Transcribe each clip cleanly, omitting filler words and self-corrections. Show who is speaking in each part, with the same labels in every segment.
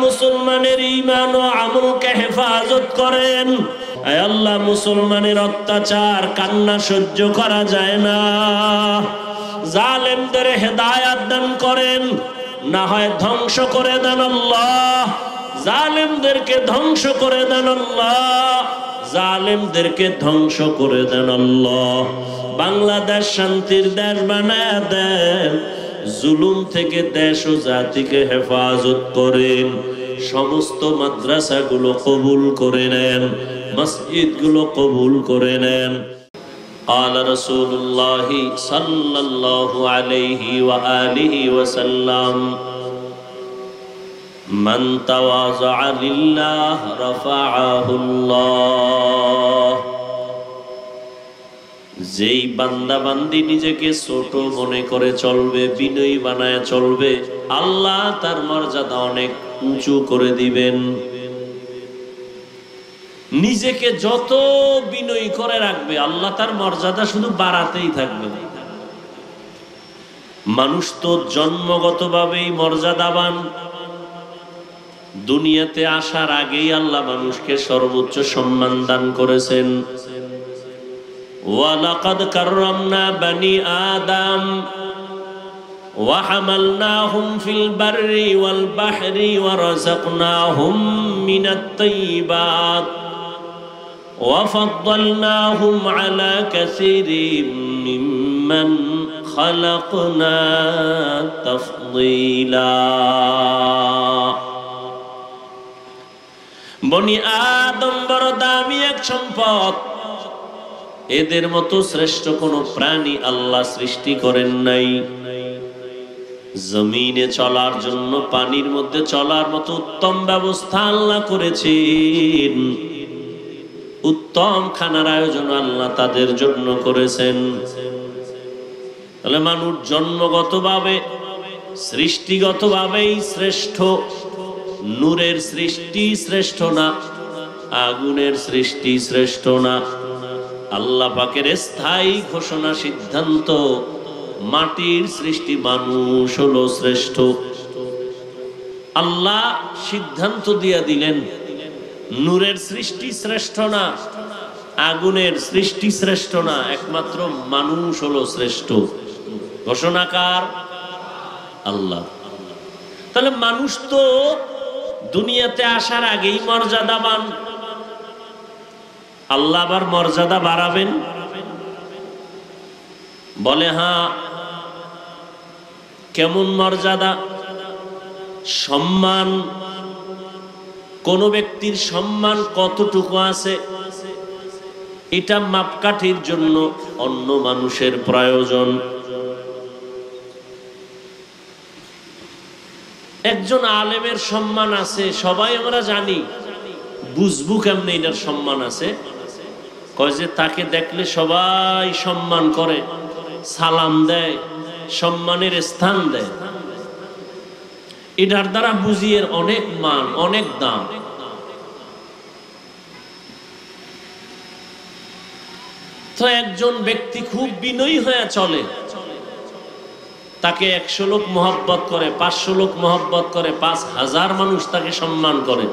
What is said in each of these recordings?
Speaker 1: মুসলমানের ঈমান ও আমলকে হেফাজত করেন। আয় আল্লাহ, মুসলমানের অত্যাচার কান্না সহ্য করা যায় না, জালেমদের হেদায়াত দান করেন, না হয় ধ্বংস করে দেন আল্লাহ। জালেমদেরকে ধ্বংস করে দেন আল্লাহ, জালেমদেরকে ধ্বংস করে দেন আল্লাহ। বাংলাদেশ শান্তির দেশ বানায় দেন, জুলুম থেকে দেশ ও জাতিকে হেফাজত করেন। সমস্ত মাদ্রাসাগুলো কবুল করে নেন, মসজিদগুলো কবুল করে নেন। قال رسول الله صلى الله عليه وآله وسلم من تواضع لله رفعه الله। যেই বান্দা বান্দি নিজেকে ছোট মনে করে চলবে, বিনয়ী বানায় চলবে, আল্লাহ তার মর্যাদা অনেক উঁচু করে দিবেন। নিজেকে যত বিনয়ী করে রাখবে, আল্লাহ তার মর্যাদা শুধু বাড়াতেই থাকবে। মানুষ তো জন্মগতভাবেই মর্যাদাবান। দুনিয়াতে আসার আগেই আল্লাহ মানুষকে সর্বোচ্চ সম্মান দান করেছেন। ওয়ালাকাদ কাররামনা বানি আদম ওয়া হামালনাহুম ফিল বাররি ওয়াল বাহরি ওয়া রাযাকনাহুম মিনাত তাইয়্যিবাত ওয়া ফাদ্দালনাহুম আলা কাসীরিম মিম্মান খালাকনা তাফদীলা। বনি আদম বড় দামি এক সম্পদ। এদের মতো শ্রেষ্ঠ কোন প্রাণী আল্লাহ সৃষ্টি করেন নাই। জমিনে চলার জন্য, পানির মধ্যে চলার মতো উত্তম ব্যবস্থা আল্লাহ করেছেন। উত্তম খানার আয়োজন আল্লাহ তাদের জন্য করেছেন। তাহলে মানুষ জন্মগতভাবে, সৃষ্টিগতভাবেই শ্রেষ্ঠ। নূরের সৃষ্টি শ্রেষ্ঠ না, আগুনের সৃষ্টি শ্রেষ্ঠ না। আল্লাহ পাকের স্থায়ী ঘোষণা, সিদ্ধান্ত, মাটির সৃষ্টি মানুষ হলো শ্রেষ্ঠ। আল্লাহ সিদ্ধান্ত দিয়ে দিলেন, নূরের সৃষ্টি শ্রেষ্ঠ না, আগুনের সৃষ্টি শ্রেষ্ঠ না, একমাত্র মানুষ হলো শ্রেষ্ঠ। ঘোষণাকার আল্লাহ। তাহলে মানুষ তো দুনিয়াতে আসার আগেই মর্যাদাবান। আল্লাহ আবার মর্যাদা বাড়াবেন বলে? হ্যাঁ। কেমন মর্যাদা? সম্মান। কোন ব্যক্তির সম্মান কতটুকু আছে, এটা মাপকাঠির জন্য অন্য মানুষের প্রয়োজন। একজন আলেমের সম্মান আছে, সবাই আমরা জানি। বুঝবো কেমনে এটার সম্মান আছে? কয় যে তাকে দেখলে সবাই সম্মান করে, সালাম দেয়, সম্মানের স্থান দেয়। এটার দ্বারা বুঝিয়ে অনেক মান, অনেক দাম। তো একজন ব্যক্তি খুব বিনয়ী হয়ে চলে, তাকে 100 লোক মহব্বত করে, 500 লোক মহব্বত করে, 5000 মানুষ তাকে সম্মান করে।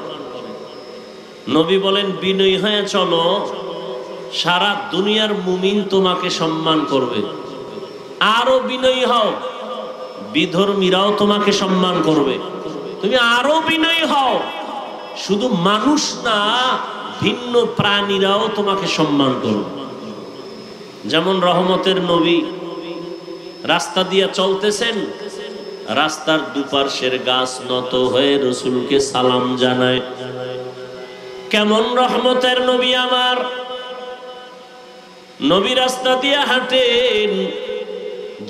Speaker 1: নবী বলেন, বিনয়ী হয়ে চলো, সারা দুনিয়ার মুমিন তোমাকে সম্মান করবে। আরো বিনয়ী হও, বিধর্মীরাও তোমাকে সম্মান করবে। তুমি আরো বিনয়ী হও, শুধু মানুষ না, ভিন্ন প্রাণীরাও তোমাকে সম্মান করবে। যেমন রহমতের নবী রাস্তা দিয়ে চলতেছেন, রাস্তার দুপার্শ্বের গাছ নত হয়ে রসুলকে সালাম জানায়। কেমন রহমতের নবী আমার! নবী রাস্তা দিয়ে হাঁটেন,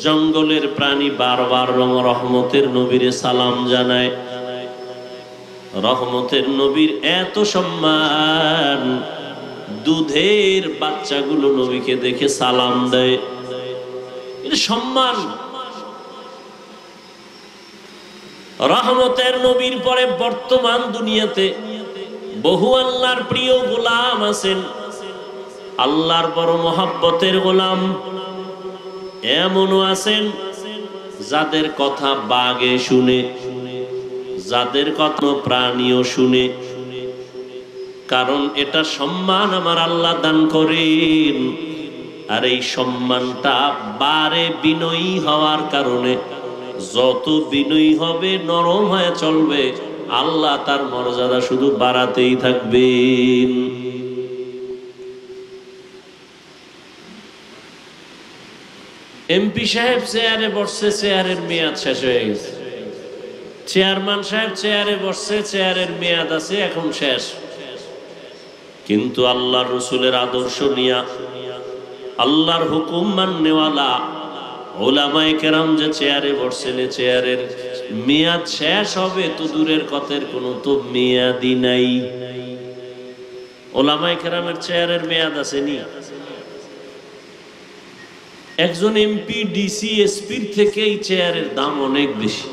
Speaker 1: জঙ্গলের প্রাণী বারবার রহমতের নবীরে সালাম জানায়। রহমতের নবীর এত সম্মান, দুধের বাচ্চাগুলো নবীকে দেখে সালাম দেয়। এটা সম্মান। রহমতের নবীর পরে বর্তমান দুনিয়াতে বহু আল্লাহর প্রিয় গোলাম আছেন, আল্লাহর বড় মহব্বতের গোলাম। এমনও আছেন যাদের কথা বাগে শুনে, যাদের কথা প্রাণীও শুনে, কারণ এটা সম্মান আমার আল্লাহ দান করেন। আর এই সম্মানটা বারে বিনয়ী হওয়ার কারণে, যত বিনয়ী হবে, নরম হয়ে চলবে, আল্লাহ তার মর্যাদা শুধু বাড়াতেই থাকবেন। এমপি সাহেব চেয়ারে বসছে, চেয়ারের মেয়াদ শেষ হয়ে গেছে। চেয়ারম্যান সাহেব চেয়ারে বসছে, চেয়ারের মেয়াদ আছে, এখন শেষ। কিন্তু আল্লাহর রসুলের আদর্শ নিয়া, আল্লাহর হুকুম মাননেওয়ালা ওলামায়ে কেরাম যে চেয়ারে বসছেন, চেয়ারের মেয়াদ শেষ হবে তো দূরের কথার কোনো তো মেয়াদই নাই। ওলামায়ে কেরামের চেয়ারের মেয়াদ আসেনি। একজন এমপি, ডিসি, এসপির থেকে এই চেয়ারের দাম অনেক বেশি,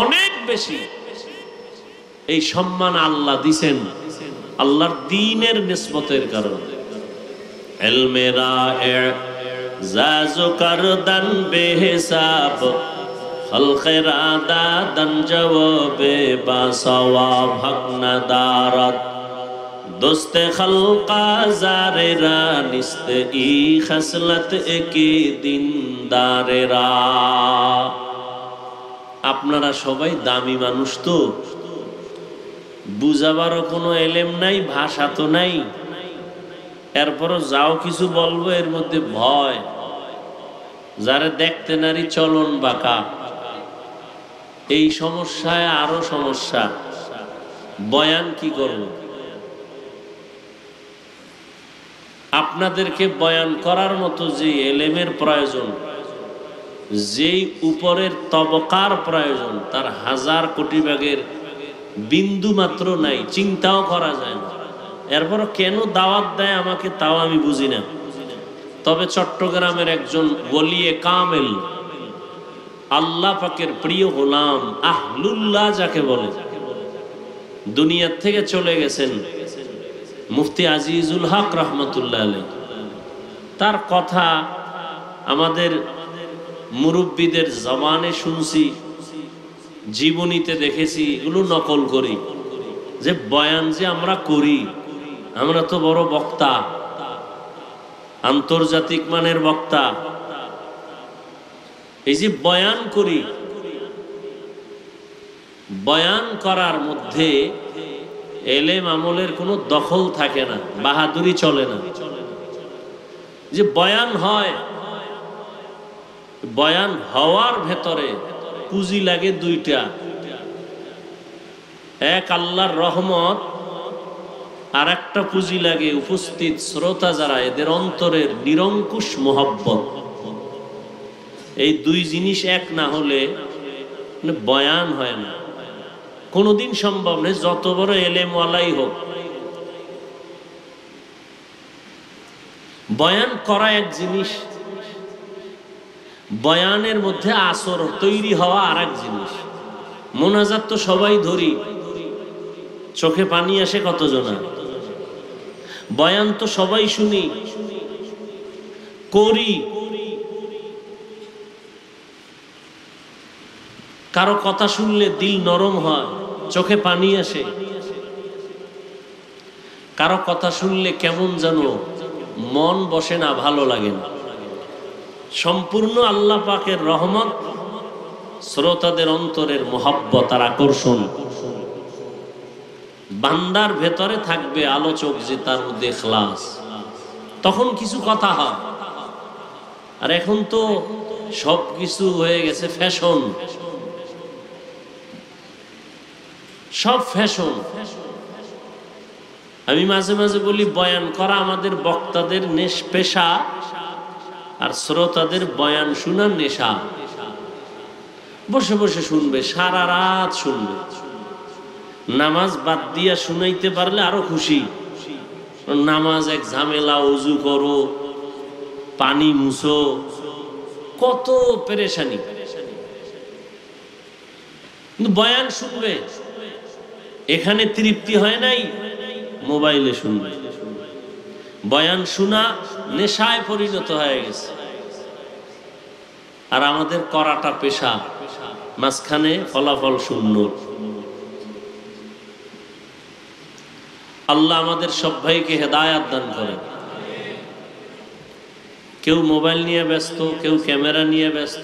Speaker 1: অনেক বেশি। এই সম্মান আল্লাহ দিছেন আল্লাহর দ্বীনের নিসবতের কারণে। ইলমেরা জাজু করদান বেহিসাব, খলকেরা দাদান জওয়াবে বাসওয়াব, হক নাদারত দোস্তে খলকা জারেরা, নিস্তে ই খসলত একি দিনদারেরা। আপনারা সবাই দামি মানুষ, তো বুঝাবারও কোনো এলেম নাই, ভাষা তো নাই, এরপরও যাও কিছু বলবো এর মধ্যে ভয়। যারা দেখতে নারী চলন বাঁকা, এই সমস্যায় আরো সমস্যা। বয়ান কি করব? আপনাদেরকে বয়ান করার মতো যে এলেমের প্রয়োজন, যেই উপরের তবকার প্রয়োজন, তার 1000 কোটি ভাগের বিন্দু মাত্র নাই, চিন্তাও করা যায় না। এরপর কেন দাওয়াত দেয় আমাকে, তাও আমি বুঝি না। তবে চট্টগ্রামের একজন ওলিয়ে কামেল, আল্লাহ পাকের প্রিয় গোলাম, আহলুল্লাহ যাকে বলে, দুনিয়ার থেকে চলে গেছেন মুফতি আজিজুল হক রহমতুল্লাহ আলাইহি। তার কথা আমাদের মুরব্বীদের জবানে শুনছি, জীবনীতে দেখেছি, এগুলো নকল করি। যে বয়ান যে আমরা করি, আমরা তো বড় বক্তা, আন্তর্জাতিক মানের বক্তা। এই যে বয়ান করি, বয়ান করার মধ্যে এলেম আমলের কোনো দখল থাকে না, বাহাদুরি চলে না। যে বয়ান হয়, বয়ান হওয়ার ভেতরে পুঁজি লাগে দুইটা। এক আল্লাহর রহমত, আর একটা পুঁজি লাগে উপস্থিত শ্রোতা যারা, এদের অন্তরের নিরঙ্কুশ মোহব্বত। এই দুই জিনিস এক না হলে বয়ান হয় না, কোনোদিন সম্ভব নেই, যত বড় এলেমওয়ালাই হোক। বয়ান করা এক জিনিস, বয়ানের মধ্যে আসর তৈরি হওয়া আর এক জিনিস। মোনাজাত তো সবাই ধরি, চোখে পানি আসে কতজনা। বয়ান তো সবাই শুনি, করি। কারো কথা শুনলে দিল নরম হয়, চোখে পানি আসে। কারো কথা শুনলে কেমন যেন মন বসে না, ভালো লাগে না। সম্পূর্ণ আল্লাহ পাকের রহমত, শ্রোতাদের অন্তরের মোহাব্বত আর আকর্ষণ। বান্দার ভেতরে থাকবে আলোচক যে তার মধ্যে ইখলাস, তখন কিছু কথা হয়। আর এখন তো সব কিছু হয়ে গেছে ফ্যাশন, সব ফ্যাশন। আমি মাঝে মাঝে বলি, বয়ান করা আমাদের বক্তাদের পেশা, আর শ্রোতাদের বয়ান শোনার নেশা। বসে বসে শুনবে, সারা রাত শুনবে। নামাজ বাদ দিয়া শুনাইতে পারলে আরো খুশি। নামাজ এক ঝামেলা, ওযু করো, পানি মুছো, কত পেরেশানি। কিন্তু বয়ান শুনবে, এখানে তৃপ্তি হয় নাই, মোবাইলে শুনবে। বয়ান শোনা নেশায় পরিণত হয়ে গেছে। আর আমাদের করাটা পেশা। মাঝখানে ফলাফল শূন্য। আল্লাহ আমাদের সব ভাইকে হেদায়াত দান করেন। কেউ মোবাইল নিয়ে ব্যস্ত, কেউ ক্যামেরা নিয়ে ব্যস্ত,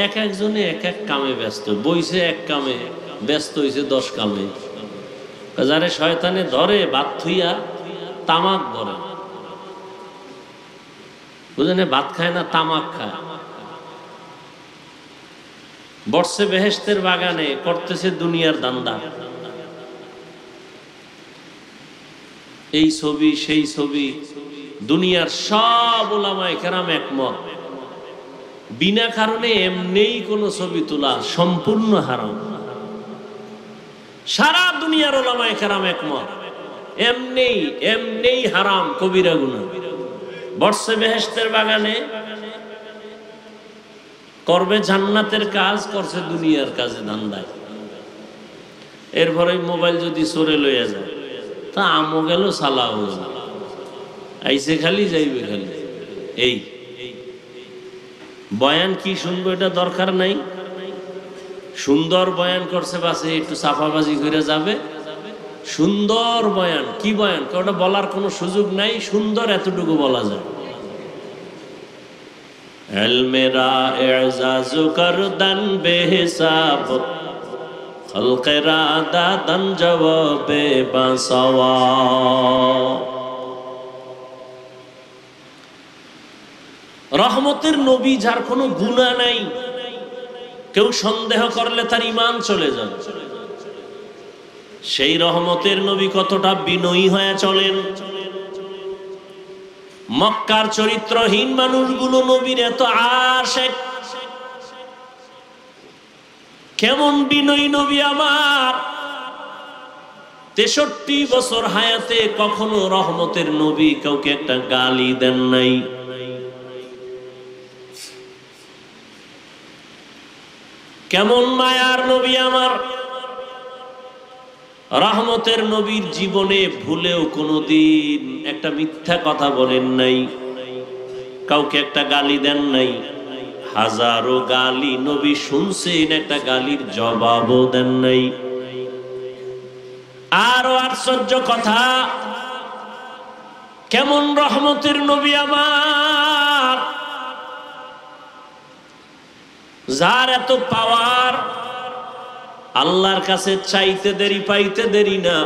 Speaker 1: এক একজনে এক এক কামে ব্যস্ত। বইছে এক কামে, ব্যস্ত হইছে 10 কামে। যারে শয়তানে ধরে ভাত থুইয়া তামাক ধরে, বুঝলেন? ভাত খায় না, তামাক খায়। বর্ষে বেহেশতের বাগানে, করতেছে দুনিয়ার দান্দা। এই ছবি সেই ছবি, দুনিয়ার সব উলামায়ে কেরাম একমত, বিনা কারণে এমনিই কোন ছবি তোলা সম্পূর্ণ হারাম। সারা দুনিয়ার উলামায়ে কেরাম একমত, এমনিই হারাম, কবিরা গুনাহ। বর্ষে বেহেশতের বাগানে করবে জান্নাতের কাজ, করছে দুনিয়ার কাজে ধান্দায়। এরপরে মোবাইল যদি চোরে লইয়া যায়, তা আমও গেল, সালাও গেল, আইসে খালি যাইবে খালি। এই বয়ান কি শুনবো এটা দরকার নাই। সুন্দর বয়ান করছে, বাসে একটু চাপাবাজি করে যাবে। সুন্দর বয়ান, কি বয়ান ওটা বলার কোনো সুযোগ নাই, সুন্দর এতটুকু বলা যায়। এলমেরা এজাজু করদান বেহিসাব, খলকেরা দাদান জবাবে বাসাওয়া। রহমতের নবী, যার কোনো গুনাহ নাই, কেউ সন্দেহ করলে তার ঈমান চলে যায়। সেই রহমতের নবী কতটা বিনয়ী হয়ে চলেন। মক্কার চরিত্রহীন মানুষগুলো নবীর এত আশেক, কেমন বিনয়ী নবী আমার। 63 বছর হায়াতে কখনো রহমতের নবী কাউকে একটা গালি দেন নাই। কেমন মায়ার নবী আমার। রহমতের নবীর জীবনে ভুলেও কোনোদিন একটা মিথ্যা কথা বলেন নাই, কাউকে একটা গালি দেন নাই। হাজারো গালি নবী শুনছেন, একটা গালির জবাবও দেন নাই। আরো আশ্চর্য কথা, কেমন রহমতের নবী আমার, যার এত পাওয়ার, আল্লাহর কাছে চাইতে দেরি পাইতে দেরি না।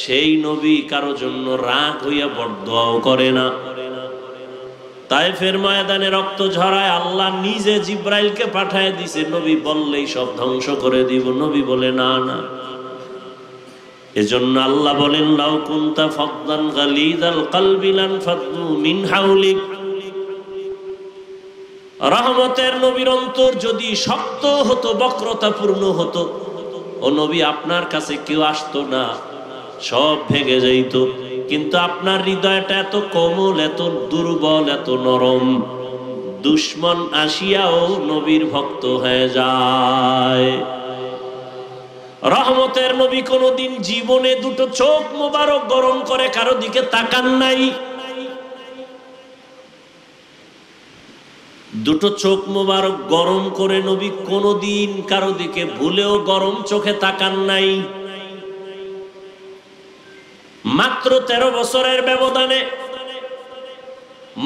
Speaker 1: সেই নবী কারো জন্য রাগ হইয়া বরদোয়াও করে না। তায়েফের ময়দানে রক্ত ঝরায় আল্লাহ নিজে জিব্রাইলকে পাঠায় দিছে, নবী বললেই সব ধ্বংস করে দিব। নবী বলে না না। এজন্য আল্লাহ বলেন, লাউ কুনতা ফাদদান গালিযাল কলবি লানফাদ্দু মিন হাওলিক। রহমতের নবীর অন্তর যদি শক্ত হতো, বক্রতাপূর্ণ হতো, ও নবী আপনার কাছে কেউ আসতো না, সব ভেঙে যাইত। কিন্তু আপনার হৃদয়টা এত কোমল, এত দুর্বল, এত নরম, দুশ্মন আসিয়াও নবীর ভক্ত হয়ে যায়। রহমতের নবী কোনদিন জীবনে দুটো চোখ মোবারক গরম করে কারো দিকে তাকান নাই। দুটো চোখ মোবারক গরম করে নবী কোনদিন কারো দিকে ভুলেও গরম চোখে তাকান নাই। মাত্র 13 বছরের ব্যবধানে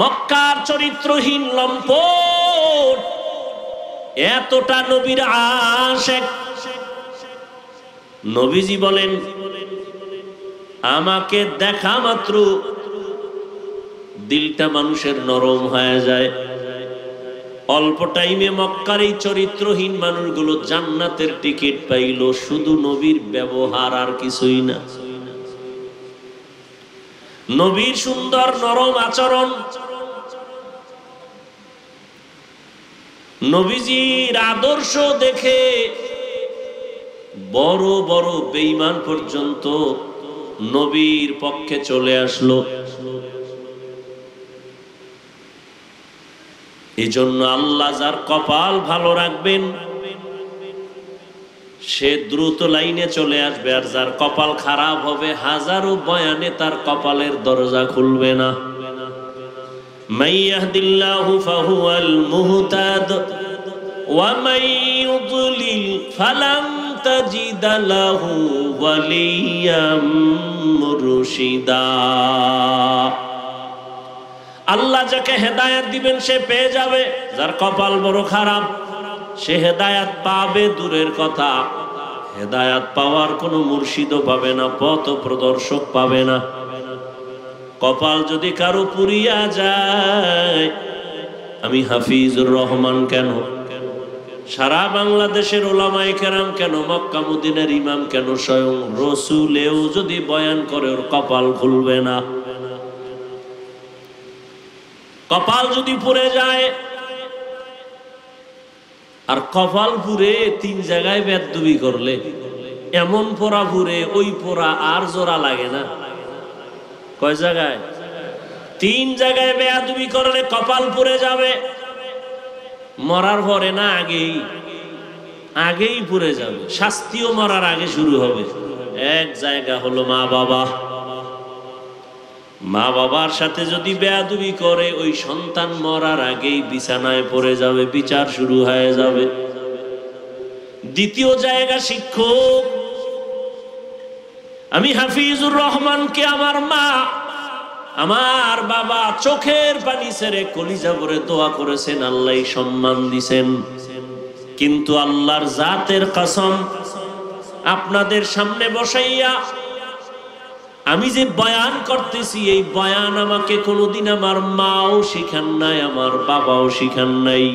Speaker 1: মক্কার চরিত্রহীন লম্পট এতটা নবীর আশেক। নবীজি বলেন, আমাকে দেখা মাত্র দিলটা মানুষের নরম হয়ে যায়। অল্প টাইমে মক্কার এই চরিত্রহীন মানুষগুলো জান্নাতের টিকিট পাইল, শুধু নবীর ব্যবহার, আর কিছুই না। নবীর সুন্দর নরম আচরণ, নবীজির আদর্শ দেখে বড় বড় বেঈমান পর্যন্ত নবীর পক্ষে চলে আসলো। এই জন্য আল্লাহ যার কপাল ভালো রাখবেন সে দ্রুত লাইনে চলে আসবে, আর যার কপাল খারাপ হবে হাজারো বয়ানে তার কপালের দরজা খুলবে না। মাইয়াহদিল্লাহু ফাহুয়াল মুহতাদ ومن يضلل فلن تجد له وليا مرشدا। আল্লাহ যাকে হেদায়েত দিবেন সে পেয়ে যাবে, যার কপাল বড় খারাপ সে হেদায়েত পাবে দূরের কথা, হেদায়েত পাওয়ার কোনো মুর্শিদও পাবে না, পথ প্রদর্শক পাবে না। কপাল যদি কারো পুরিয়া যায়, আমি হাফিজুর রহমান কেন, সারা বাংলাদেশের ওলামায়ে কেরাম কেন, মক্কা মদিনার ইমাম কেন, স্বয়ং রসুলেও যদি বয়ান করে ওর কপাল খুলবে না। কপাল যদি পুড়ে যায়, আর কপাল পুড়ে 3 জায়গায় বেদবি করলে এমন পোড়া পুড়ে ওই পোড়া আর জোড়া লাগে না। কয় জায়গায়? 3 জায়গায় বেয়াদবি করলে কপাল পুড়ে যাবে। মরার পরে না, আগেই পুড়ে যাবে। শাস্তিও মরার আগে শুরু হবে। এক জায়গা হলো মা বাবা। মা বাবার সাথে যদি বেয়াদবি করে ওই সন্তান মরার আগেই বিছানায় পড়ে যাবে, বিচার শুরু হয়ে যাবে। দ্বিতীয় জায়গা শিক্ষক। আমি হাফিজুর রহমানকে আমার মা আমার বাবা চোখের পানি ছেড়ে কলিজা ভরে দোয়া করেছেন, আল্লাহ সম্মান দিছেন। কিন্তু আল্লাহর জাতের কসম, আপনাদের সামনে বসাইয়া আমি যে বয়ান করতেছি, এই বয়ান আমাকে কোনোদিন আমার মাও শিখান নাই, আমার বাবাও শিখান নাই।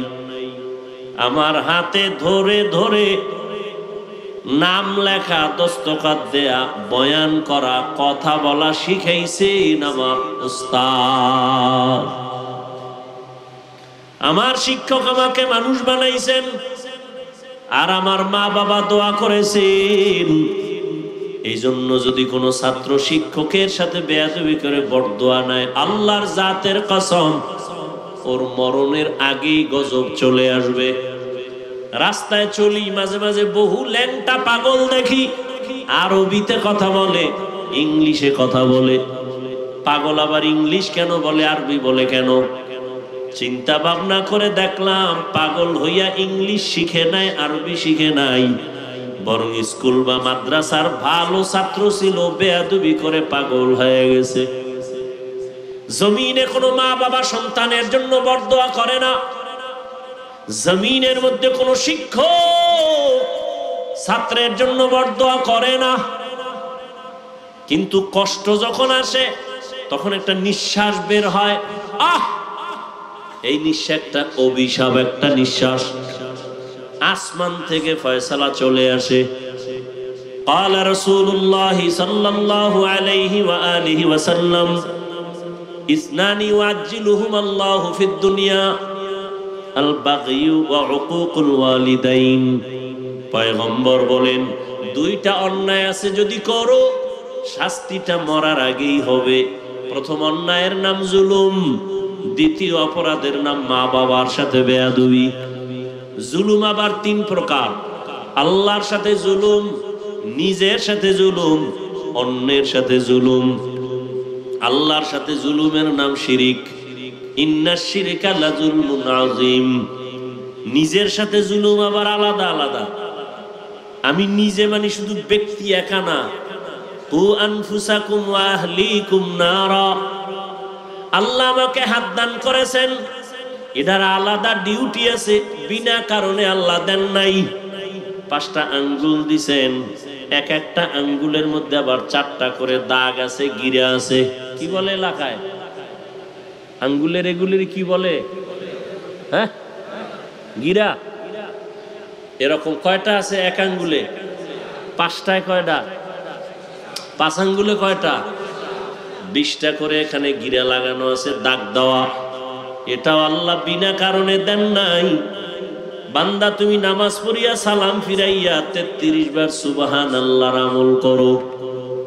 Speaker 1: আমার হাতে ধরে ধরে নাম লেখা, দস্তখত দেয়া, বয়ান করা, কথা বলা শিখাইছেন আমার উস্তাদ। আমার শিক্ষক আমাকে মানুষ বানাইছেন, আর আমার মা বাবা দোয়া করেছেন। এই জন্য যদি কোনো ছাত্র শিক্ষকের সাথে বেয়াদবি করে বরদোয়া নেয়, আল্লাহর জাতের কসম ওর মরণের আগেই গজব চলে আসবে। রাস্তায় চলি, মাঝে মাঝে বহু ল্যাংটা পাগল দেখি, আরবিতে কথা বলে, ইংলিশে কথা বলে। পাগল আবার ইংলিশ কেন বলে, আরবি বলে কেন? চিন্তা ভাবনা করে দেখলাম পাগল হইয়া ইংলিশ শিখে নাই, আরবি শিখে নাই, বরং স্কুল বা মাদ্রাসার ভালো ছাত্র ছিল, বেয়াদবি করে পাগল হয়ে গেছে। জমিনে কোনো মা বাবা সন্তানের জন্য বরদোয়া করে না। জমিনের মধ্যে কোনো শিক্ষক ছাত্রের জন্য বরদোয়া করে না। কিন্তু কষ্ট যখন আসে তখন একটা নিঃশ্বাস বের হয়, আহ, এই নিঃশ্বাসটা অভিশাপ, একটা নিঃশ্বাস। আসমান থেকে ফয়সালা চলে আসে। قال رسول الله صلى الله عليه وآله وسلم اثنان يعجلهما الله في الدنيا البغي وعقوق الوالدين। পয়গম্বর বলেন, 2টা অন্যায় আছে যদি করো শাস্তিটা মরার আগেই হবে। প্রথম অন্যায়ের নাম জুলুম, দ্বিতীয় অপরাধের নাম মা বাবার সাথে বেয়াদবি। জুলুম আবার 3 প্রকার। আল্লাহর সাথে জুলুম, নিজের সাথে জুলুম, অন্যের সাথে জুলুম। আল্লাহর সাথে জুলুমের নাম শিরিক, ইন্নাশ শিরকা লাযুলমুন আযীম। নিজের সাথে জুলুম আবার আলাদা আলাদা। আমি নিজে মানে শুধু ব্যক্তি একা না, কু আনফুসাকুম ওয়া আহলিকুম নারা। আল্লাহ আমাকে হাত দান করেছেন, এটার আলাদা ডিউটি আছে, বিনা কারণে আল্লাহ দেন নাই। 5টা আঙ্গুল দিছেন, এক একটা আঙ্গুলের মধ্যে আবার 4টা করে দাগ আছে, গিরা আছে। কি বলে এলাকায় আঙ্গুলের, এগুলির কি বলে? হ্যাঁ, গিরা। এরকম কয়টা আছে এক আঙ্গুলে? 5টায় কয়টা? 5 আঙ্গুলে কয়টা? 20টা করে এখানে গিরা লাগানো আছে, দাগ দেওয়া। এটাও আল্লাহ বিনা কারণে দেন নাই। বান্দা তুমি নামাজ পড়িয়া সালাম ফিরাইয়া 33 বার সুবহানাল্লাহর আমল করো,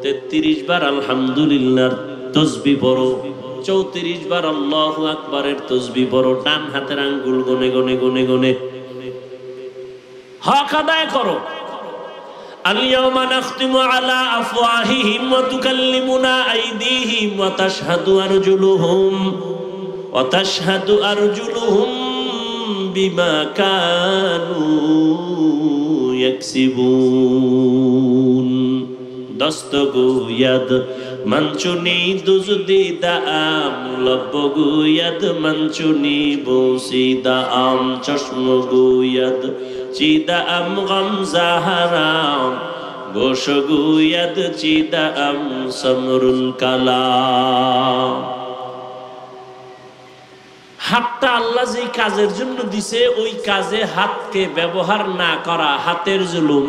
Speaker 1: 33 বার আলহামদুলিল্লাহর তাসবিহ পড়ো, 34 বার আল্লাহু আকবারের তাসবিহ পড়ো। ডান হাতের আঙ্গুল গনে গনে গনে গনে হক আদায় করো। আল-ইয়াওমা নাখতিমু আলা আফওয়াহিহিম ওয়া তুকাল্লিমুনা আইদিহিম ওয়া তাশহাদু আরজুলুহুম বিমা কানু ইয়াকসিবুন। দস্তগোয়াদ মঞ্চুনি দুজদি দাম লব্বগোয়াদ মঞ্চুনি বসিদা আম চশমগোয়াদ চিদা আম গম জাহারাম গোশগোয়াদ চিদা আম সমরুল কালাম। হাতটা আল্লাহ যে কাজের জন্য দিছে ওই কাজে হাতকে ব্যবহার না করা হাতের জুলুম।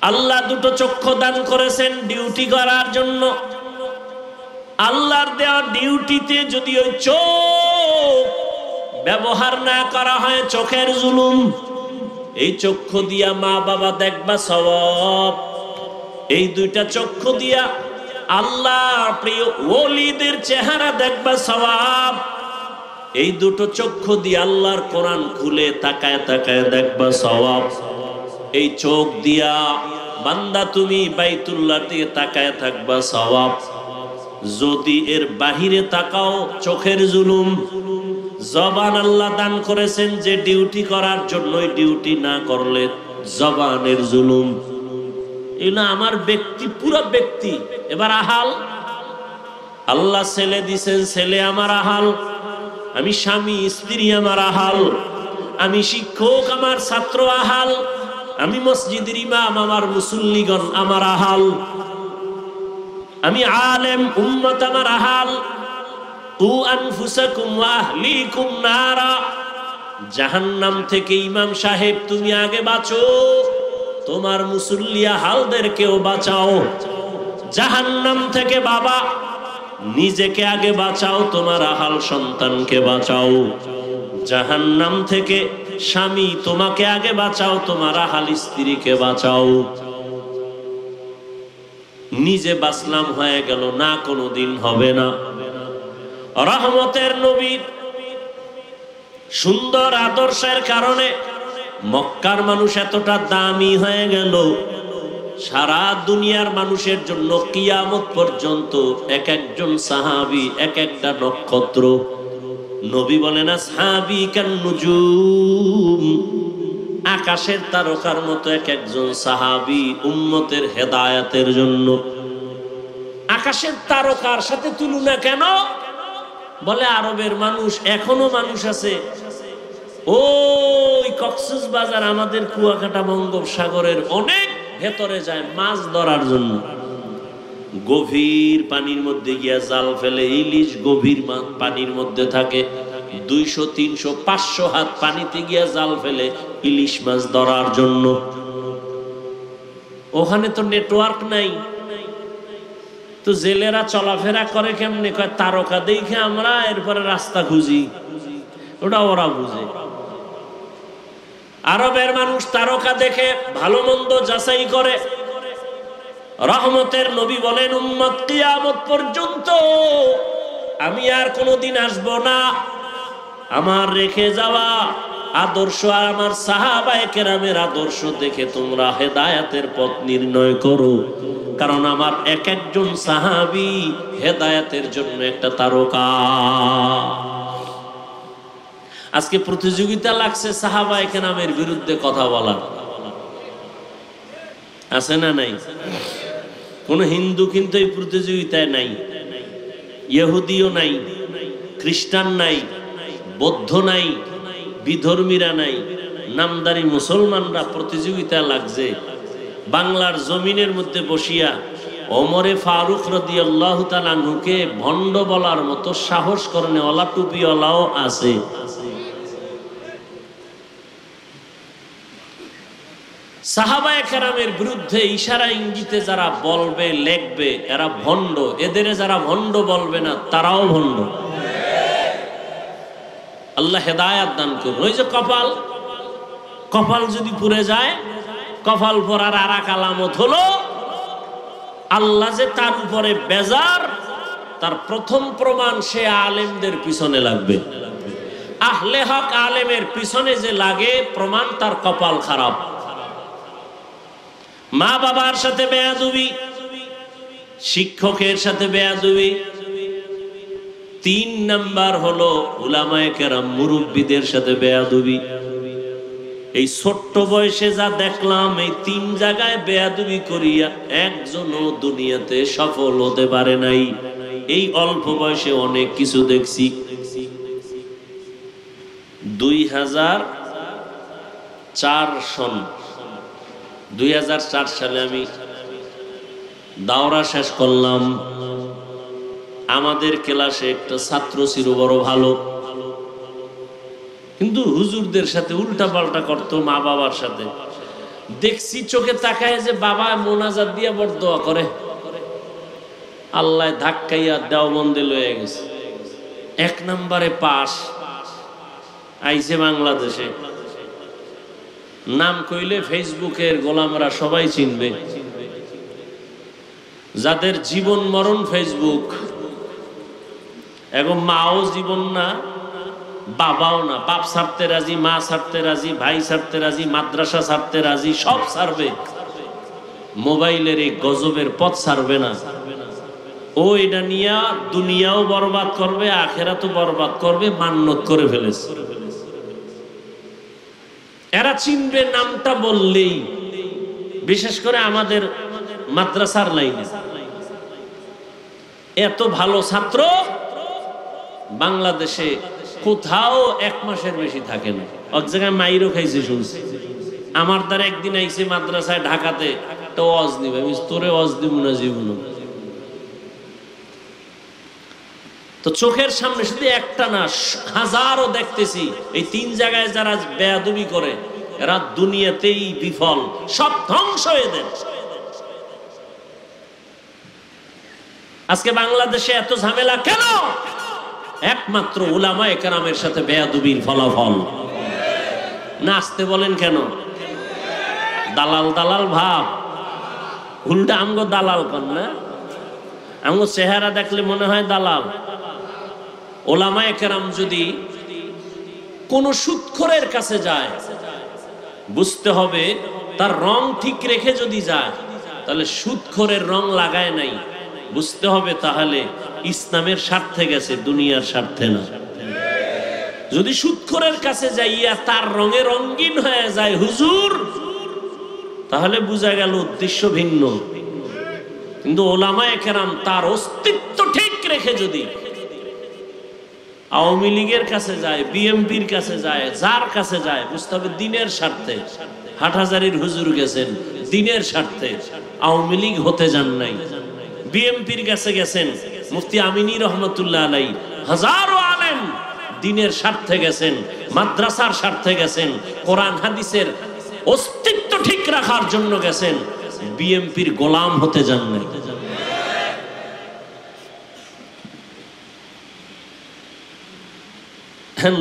Speaker 1: আল্লাহ দুটো চক্ষু দান করেছেন ডিউটি করার জন্য। আল্লাহর দেওয়া ডিউটিতে যদি ওই চোখ ব্যবহার না করা হয় চোখের জুলুম। এই চক্ষু দিয়া মা বাবা দেখবা সওয়াব, এই দুইটা চক্ষু দিয়া আল্লাহর প্রিয় ওলিদের চেহারা দেখবা সওয়াব, এই দুটো চক্ষু দিয়ে আল্লাহর কোরআন খুলে তাকায় তাকায় দেখবা সওয়াব। এই চোখ দিয়া বান্দা তুমি বাইতুল্লাহ দিয়ে তাকায় থাকবা সওয়াব। যদি এর বাহিরে তাকাও চোখের জুলুম। জবান আল্লাহ দান করেছেন যে ডিউটি করার জন্য, ডিউটি না করলে জবানের জুলুম। এগুলো আমার ব্যক্তি, পুরো ব্যক্তি। এবার আহাল, আল্লাহ ছেলে দিছেন, ছেলে আমার আহাল। আমি স্বামী, স্ত্রী আমার আহাল। আমি শিক্ষক, আমার ছাত্র আহাল। আমি মসজিদের ইমাম, আমার মুসল্লিগণ আমার আহাল। আমি আলেম, উম্মত আমার আহাল। কু আনফুসাকুম ওয়া আহলিকুম নারা। জাহান্নাম থেকে ইমাম সাহেব তুমি আগে বাঁচো, তোমার মুসল্লিয়া হালদেরকেও বাঁচাও। জাহান্নাম থেকে বাবা নিজেকে আগে বাঁচাও, তোমার আহাল সন্তানকে বাঁচাও। জাহান্নাম থেকে স্বামী তোমাকে আগে বাঁচাও, তোমার আহাল স্ত্রীকে বাঁচাও। নিজে বাঁচলাম হয়ে গেল না, কোনোদিন হবে না। রহমতের নবীর সুন্দর আদর্শের কারণে মক্কার মানুষ এতটা দামি হয়ে গেল, সারা দুনিয়ার মানুষের জন্য কিয়ামত পর্যন্ত এক একজন সাহাবী এক একটা নক্ষত্র। নবী বলেন আসহাবী কান নুজুম, আকাশের তারকার মতো এক একজন সাহাবী উম্মতের হেদায়েতের জন্য। আকাশের তারকার সাথে তুলনা কেন? বলে আরবের মানুষ, এখনো মানুষ আছে ওই কক্সবাজার আমাদের কুয়াকাটা বঙ্গোপসাগরের অনেক ভেতরে যায় মাছ ধরার জন্য। গভীর পানির মধ্যে গিয়া জাল ফেলে, ইলিশ গভীর পানির মধ্যে থাকে, 200, 300, 500 হাত পানিতে গিয়া জাল ফেলে ইলিশ মাছ ধরার জন্য। ওখানে তো নেটওয়ার্ক নাই, তো জেলেরা চলাফেরা করে কেমনে? কয় তারকা দেখে আমরা এরপরে রাস্তা খুঁজি, ওটা ওরা বুঝে। আরবের মানুষ তারকা দেখে ভালো মন্দ যাচাই করে। রহমতের নবী বলেন উম্মত কিয়ামত পর্যন্ত আমি আর কোনোদিন আসবো না। আমার রেখে যাওয়া আদর্শ আর আমার সাহাবায়ে কেরামের আদর্শ দেখে তোমরা হেদায়েতের পথ নির্ণয় করো, কারণ আমার এক একজন সাহাবী হেদায়েতের জন্য একটা তারকা। আজকে প্রতিযোগিতা লাগছে সাহাবায়ে কেরামের বিরুদ্ধে কথা বলার, আছে না নাই? কোন হিন্দু কিন্তু এই প্রতিযোগিতায় নাই, ইহুদিও নাই, খ্রিস্টান নাই, বৌদ্ধ নাই, বিধর্মীরা নাই, নামদারি মুসলমানরা প্রতিযোগিতা লাগছে। বাংলার জমিনের মধ্যে বসিয়া ওমরে ফারুক রাদিয়াল্লাহু তাআলা আনহুকে ভণ্ড বলার মতো সাহস করনেওয়ালা টুপিওয়ালাও আছে। সাহাবায়ে কেরামের বিরুদ্ধে ইশারা ইঙ্গিতে যারা বলবে লেখবে এরা ভণ্ড, এদের যারা ভণ্ড বলবে না তারাও ভণ্ড। আল্লাহ হেদায়েত দান করুন। ওই যে কপাল, কপাল যদি পুড়ে যায়, কপাল পরার আর এক আলামত হলো আল্লাহ যে তার উপরে বেজার, তার প্রথম প্রমাণ সে আলেমদের পিছনে লাগবে। আহলে হক আলেমের পিছনে যে লাগে প্রমাণ তার কপাল খারাপ। মা বাবার সাথে বেয়াদবি, শিক্ষকের সাথে বেয়াদবি, তিন নাম্বার হলো উলামায়ে কেরাম মুরব্বীদের সাথে বেয়াদবি। এই ছোট্ট বয়সে যা দেখলাম, এই তিন জায়গায় বেয়াদবি করিয়া একজনও দুনিয়াতে সফল হতে পারে নাই। এই অল্প বয়সে অনেক কিছু দেখছি। 2004 সালে আমি দাওরা শেষ করলাম। আমাদের ক্লাসে একটা ছাত্র ছিল বড় ভালো, কিন্তু হুজুরদের সাথে উল্টা পাল্টা করতো, মা বাবার সাথে। দেখছি চোখে তাকায় যে বাবা মোনাজাত দিয়া বড় দোয়া করে, আল্লাহ ধাক্কাইয়া দেওবন্দে লয়ে গেছে। 1 নম্বরে পাস আইছে বাংলাদেশে। নাম কইলে ফেসবুকের গোলামরা সবাই চিনবে, যাদের জীবন মরণ ফেসবুক। এবং মাও জীবন না, বাবাও না। বাপ ছাড়তে রাজি, মা ছাড়তে রাজি, ভাই ছাড়তে রাজি, মাদ্রাসা ছাড়তে রাজি, সব ছাড়বে। মোবাইলের এই গজবের পথ ছাড়বে না। ও এটা নিয়ে দুনিয়াও বরবাদ করবে, আখেরাতও বরবাদ করবে, মান্নত করে ফেলেছে। এরা চিনবে নামটা বললেই, বিশেষ করে আমাদের মাদ্রাসার লাইনে। এত ভালো ছাত্র বাংলাদেশে কোথাও 1 মাসের বেশি থাকে না। এক জায়গায় মাইরও খাইছে শুনছি। আমার দ্বারা একদিন আইছে মাদ্রাসায় ঢাকাতে, তো ওয়াজ নিবে। আমি তোরে ওয়াজ দিব না জীবন। তো চোখের সামনে শুধু একটা না, হাজারও দেখতেছি। এই 3 জায়গায় যারা বেয়াদবি করে, এরা দুনিয়াতেই বিফল, সব ধ্বংস হয়ে দেন। আজকে বাংলাদেশে এত ঝামেলা কেন? একমাত্র উলামায়ে কেরামের সাথে বেয়াদবির ফলাফল। নাচতে বলেন কেন? দালাল দালাল ভাব। উল্টা আমগো দালাল কন না, আমগো চেহারা দেখলে মনে হয় দালাল। উলামায়ে কেরাম যদি কোন সুদখোরের কাছে যায়, বুঝতে হবে তার রং ঠিক রেখে যদি যায়, তাহলে সুদখোরের রং লাগায় নাই। বুঝতে হবে তাহলে ইসলামের স্বার্থে গেছে, দুনিয়ার স্বার্থে না। যদি সুদখোরের কাছে যাইয়া তার রঙে রঙিন হয়ে যায় হুজুর, তাহলে বোঝা গেল উদ্দেশ্য ভিন্ন। কিন্তু উলামায়ে কেরাম তার অস্তিত্ব ঠিক রেখে যদি আওয়ামী লীগের কাছে যায়, বিএমপির কাছে যায়, যার কাছে যায়, বুঝতে হবে দিনের স্বার্থে। হাটহাজারীর হুজুর গেছেন দিনের স্বার্থে, আওয়ামী লীগ হতে যান নাই। বিএমপির কাছে গেছেন মুফতি আমিনী রহমতুল্লাহ আলাইহি, হাজারো আলেম দিনের স্বার্থে গেছেন, মাদ্রাসার স্বার্থে গেছেন, কোরআন হাদিসের অস্তিত্ব ঠিক রাখার জন্য গেছেন। বিএমপির গোলাম হতে যান নাই।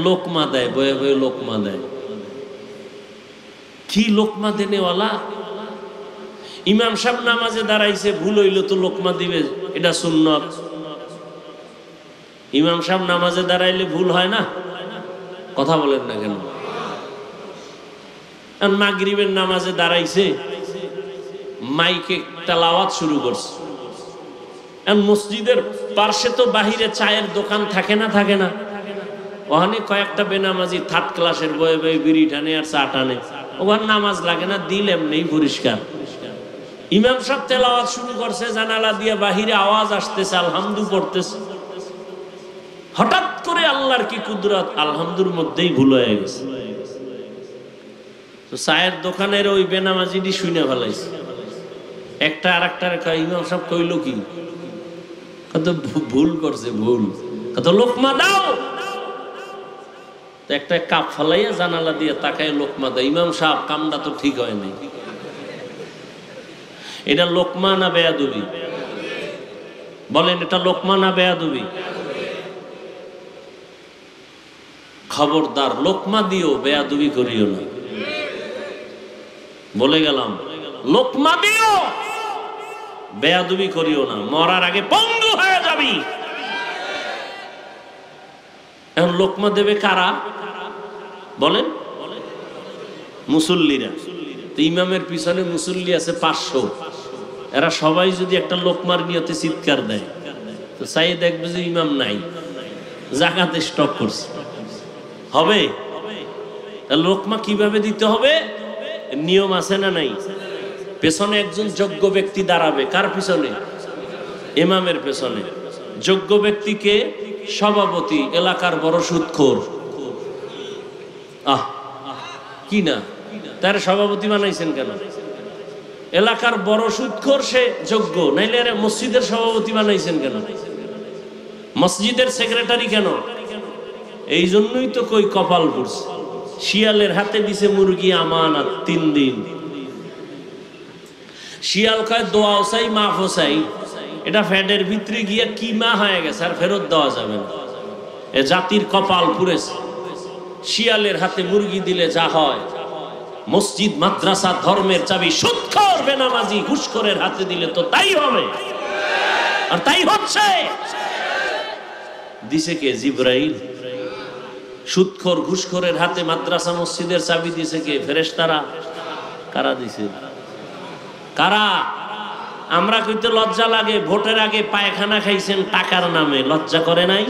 Speaker 1: লোকমা দেয়, বয়ে বয়ে লোকমা দেয়। কি লোকমা দেনেওয়ালা? ইমাম সাহেব নামাজে দাঁড়াইছে, ভুল হইল তো লোকমা দিবে, এটা সুন্নত। ইমাম সাহেব নামাজে দাঁড়াইলে ভুল হয় না? কথা বলেন না কেন? মাগরিবের নামাজে দাঁড়াইছে, মাইকে তেলাওয়াত শুরু করছে। মসজিদের পাশে তো বাহিরে চায়ের দোকান থাকে না? থাকে না? ওখানে কয়েকটা বেনামাজি 3rd ক্লাসের বয়ে বয়ে বিড়ি টানে আর চা টানে। ওখানে নামাজ লাগে না, দিল এমনি পরিষ্কার। ইমাম সাহেব তেলাওয়াত শুরু করছে, জানালা দিয়ে বাহিরে আওয়াজ আসতেছে, আলহামদু পড়তেছে। হঠাৎ করে আল্লাহর কি কুদরত, আলহামদুর মধ্যেই ভুল হয়ে গেছে। তো চায়ের দোকানের ওই বেনামাজিটি শুনে ফেলাইছে। একটা আর একটা ইমাম সাহেব কইল কি, কত ভুল করছে, ভুল, কত লোকমা দাও। একটা কাপ ফালাইয়া জানালা দিয়ে তাকায় লোকমা দেয়। ইমাম সাহেব, কামটা তো ঠিক হয় নাই। এটা লোকমা না বেয়াদবি? বলেন, এটা লোকমা না বেয়াদবি? খবরদার, লোকমা দিও, বেয়াদবি করিও না। বলে গেলাম, লোকমা দিও, বেয়াদবি করিও না, মরার আগে পঙ্গু হয়ে যাবি। এখন লোকমা দেবে কারা? বলেন, মুসল্লিরা। তো ইমামের পিছনে মুসল্লি আছে 500। এরা সবাই যদি একটা লোকমার নিয়তে চিৎকার দেয়, তো চাই দেখবে যে ইমাম নাই। জাকাতে স্টক করছে। হবে? লোকমা কিভাবে দিতে হবে? নিয়ম আছে না নাই? পেছনে একজন যোগ্য ব্যক্তি দাঁড়াবে। কার পিছনে? ইমামের পেছনে। যোগ্য ব্যক্তিকে সভাপতি, এলাকার বড় সুদখোর। কি না, তার সভাপতি বানাইছেন কেন? এলাকার বড় সুদখোর, সে যোগ্য, নাইলে আরে মসজিদের সভাপতি বানাইছেন কেন? মসজিদের সেক্রেটারি কেন? এই জন্যই তো কই কপাল পড়ছে। শিয়ালের হাতে দিছে মুরগি আমানত 3 দিন। শিয়াল কয় দোয়াও চাই, মাফও চাই। এটা ফ্যাটের ভিতরে গিয়া কি মা হয়ে গেছে, আর ফেরত দেওয়া যাবে না। এ জাতির কপাল পুড়েছে। শিয়ালের হাতে মুরগি দিলে যা হয়, মসজিদ মাদ্রাসা ধর্মের চাবি সুদখোর বেনামাজি ঘুষখোরের হাতে দিলে তো তাই হবে, আর তাই হচ্ছে। দিছে কে? জিবরাইল। সুদখোর ঘুষখোরের হাতে মাদ্রাসা মসজিদের চাবি দিছে কে? ফেরেশতারা। কারা দিছে? কারা? আমরা কইতে লজ্জা লাগে, ভোটের আগে পায়খানা খাইছেন টাকার নামে, লজ্জা করে নাই?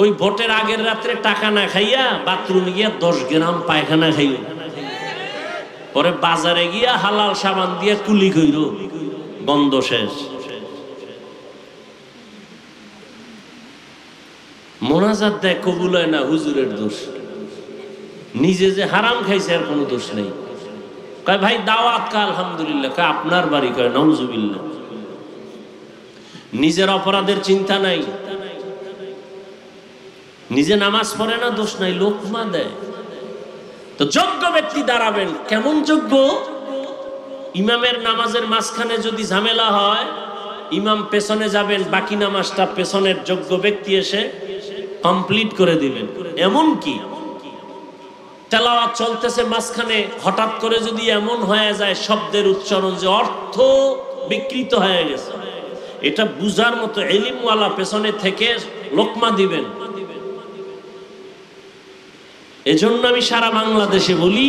Speaker 1: ওই ভোটের আগের রাত্রে টাকা না খাইয়া বাথরুমে গিয়া 10 গ্রাম পায়খানা খাইল, পরে বাজারে গিয়া হালাল সাবান দিয়া কুলি কইল, বন্ধ, শেষ। মোনাজাত দেয়, কবুল হয় না, হুজুরের দোষ। নিজে যে হারাম খাইছে আর কোনো দোষ নেই। কয় ভাই দাওয়াত কা? আলহামদুলিল্লাহ। কয় আপনার বাড়ি? কয় নাউজুবিল্লাহ। নিজের অপরাধের চিন্তা নাই, নিজে নামাজ পড়ে না, দোষ নাই, লোকমা দেয়। তো যোগ্য ব্যক্তি দাঁড়াবেন। কেমন যোগ্য? ইমামের নামাজের মাঝখানে যদি ঝামেলা হয়, ইমাম পেছনে যাবেন, বাকি নামাজটা পেছনের যোগ্য ব্যক্তি এসে কমপ্লিট করে দিবেন। এমন কি তেলাওয়াত চলতেছে, মাঝখানে হঠাৎ করে যদি এমন হয়ে যায় শব্দের উচ্চারণ যে অর্থ বিকৃত হয়ে গেছে, এটা বুঝার মতো ইলমওয়ালা পেছনে থেকে লোকমা দিবেন। এজন্য আমি সারা বাংলাদেশে বলি,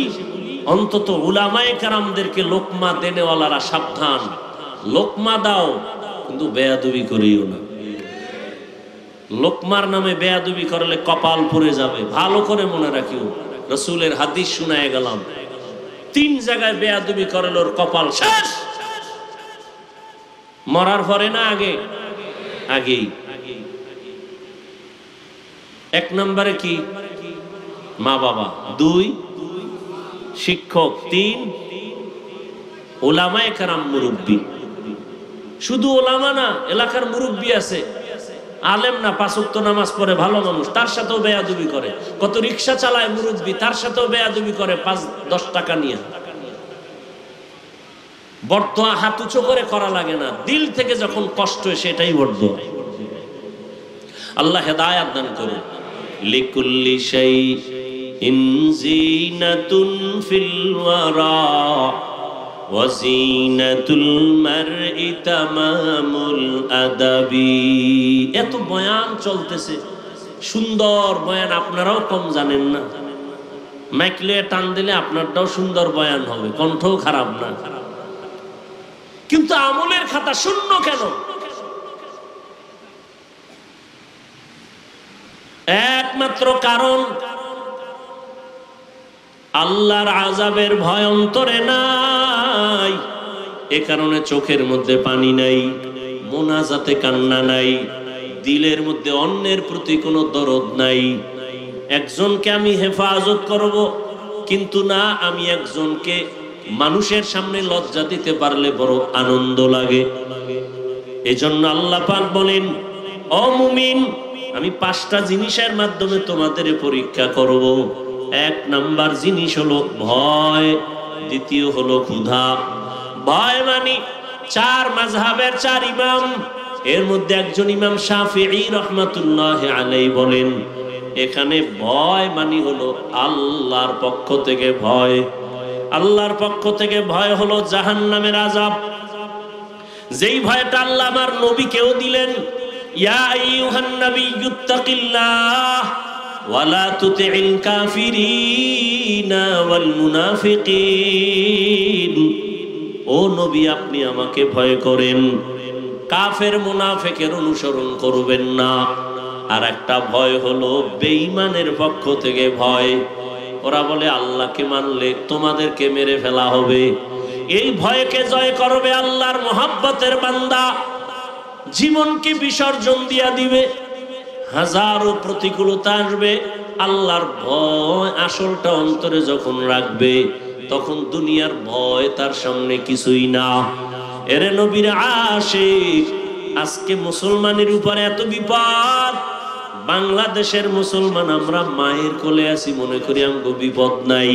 Speaker 1: অন্তত উলামায়ে কেরামদেরকে লোকমা দেনেওয়ালারা সাবধান। লোকমা দাও, কিন্তু বেয়াদবি করিও না। লোকমার নামে বেয়াদবি করলে কপাল পুড়ে যাবে। ভালো করে মনে রাখিও, রাসূলের হাদিস শুনায় গেলাম, 3 জায়গায় বেয়াদবি করলে ওর কপাল শেষ। মরার পরে না আগে? আগেই। 1 নম্বরে কি? মা বাবা। 2 শিক্ষক। 3 উলামায়ে কেরাম, মুরব্বী। শুধু ওলামা না, এলাকার মুরব্বী আছে, আলেম না, 5 ওয়াক্ত নামাজ পড়ে, ভালো মানুষ, তার সাথেও বেয়াদবি করে। কত রিক্সা চালায় মুরব্বী, তার সাথেও বেয়াদবি করে 5-10 টাকা নিয়ে। বরদোয়া হাত উঁচু করে করা লাগে না, দিল থেকে যখন কষ্ট হয় সেটাই বরদোয়া। আল্লাহ হেদায়েত দান করুন। লিকুল্লি শাইইন যিনাতুন ফিল ওয়ারা ওয়া যিনাতুল মারই তামামুল আদাবি। এত বয়ান চলতেছে, সুন্দর বয়ান, আপনারাও কম জানেন না। মাইকলে টান দিলে আপনারটাও সুন্দর বয়ান হবে, কণ্ঠও খারাপ না, কিন্তু আমলের খাতা শূন্য কেন? একমাত্র কারণ আল্লাহর আযাবের ভয় অন্তরে নাই। এ কারণে চোখের মধ্যে পানি নাই, মোনাজাতে কান্না নাই, দিলের মধ্যে অন্যের প্রতি কোনো দরদ নাই। একজনকে আমি হেফাজত করব, কিন্তু না, আমি একজনকে মানুষের সামনে লজ্জা দিতে পারলে বড় আনন্দ লাগে। এজন্য আল্লাহ পাক বলেন, ও মুমিন, আমি 5টা জিনিসের মাধ্যমে তোমাদের পরীক্ষা করব। 1 নাম্বার জিনিস হলো ভয়, দ্বিতীয় হলো ক্ষুধা। ভয় মানে 4 মাযহাবের 4 ইমাম, এর মধ্যে একজন ইমাম শাফিঈ রাহমাতুল্লাহি আলাইহি বলেন, এখানে ভয় মানে হলো আল্লাহর পক্ষ থেকে ভয়। আল্লাহর পক্ষ থেকে ভয় হলো জাহান্নামের আযাব। যেই ভয়টা আল্লাহ আমার নবীকেও দিলেন, ইয়া আইয়ুহান নাবিয়্যুত্তাকিল্লাহ ওয়া লা তুতি'ল কাফিরিনা ওয়াল মুনাফিকিন। ও নবী, আপনি আমাকে ভয় করেন, কাফের মুনাফিকের অনুসরণ করবেন না। আর একটা ভয় হলো বেঈমানের পক্ষ থেকে ভয়। ওরা বলে আল্লাহকে মানলে তোমাদেরকে মেরে ফেলা হবে। এই ভয়কে জয় করবে আল্লাহর মহব্বতের বান্দা, জীবনকে বিসর্জন দিয়া দিবে। হাজারো প্রতিকূলতা আসবে, আল্লাহর ভয় আসলটা অন্তরে যখন রাখবে, তখন দুনিয়ার ভয় তার সামনে কিছুই না। এরে নবীর আশিক, আজকে মুসলমানের উপরে এত বিপদ। বাংলাদেশের মুসলমান আমরা মায়ের কোলে আছি, মনে করি আমগো বিপদ নাই।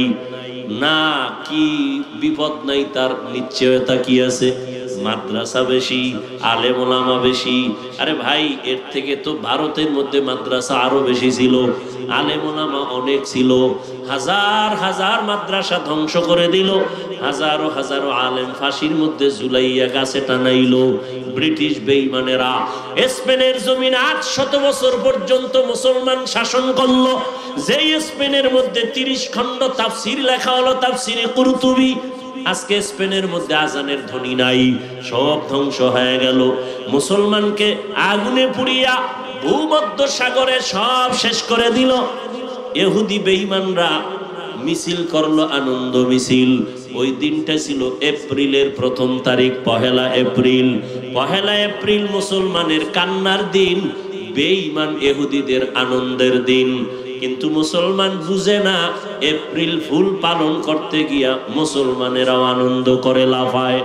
Speaker 1: না, কি বিপদ নাই তার নিশ্চয়তা কি আছে? মাদ্রাসা বেশি, আলেম ওলামা বেশি। আরে ভাই, এর থেকে তো ভারতের মধ্যে মাদ্রাসা আরো বেশি ছিল, আলেম ওলামা অনেক ছিল। হাজার হাজার মাদ্রাসা ধ্বংস করে দিল, হাজারো হাজারো আলেম ফাঁসির মধ্যে ঝুলাইয়া গাছে টানাইলো ব্রিটিশ বেঈমানেরা। স্পেনের জমিন 800 বছর পর্যন্ত মুসলমান শাসন করলো। যেই স্পেনের মধ্যে 30 খণ্ড তাফসির লেখা হলো, তাফসিরে কুরতুবী। আজকে স্পেনের মধ্যে আজানের ধ্বনি নাই, সব ধ্বংস হয়ে গেল। মুসলমানকে আগুনে পুড়িয়া ভূমধ্য সাগরে সব শেষ করে দিল। ইহুদি বেঈমানরা মিছিল করলো, আনন্দ মিছিল। ওই দিনটা ছিল এপ্রিলের 1 তারিখ, পহেলা এপ্রিল। পহেলা এপ্রিল মুসলমানের কান্নার দিন, বেঈমান ইহুদিদের আনন্দের দিন। কিন্তু মুসলমান বুঝে না, এপ্রিল ফুল পালন করতে গিয়া মুসলমানেরাও আনন্দ করে লাফায়।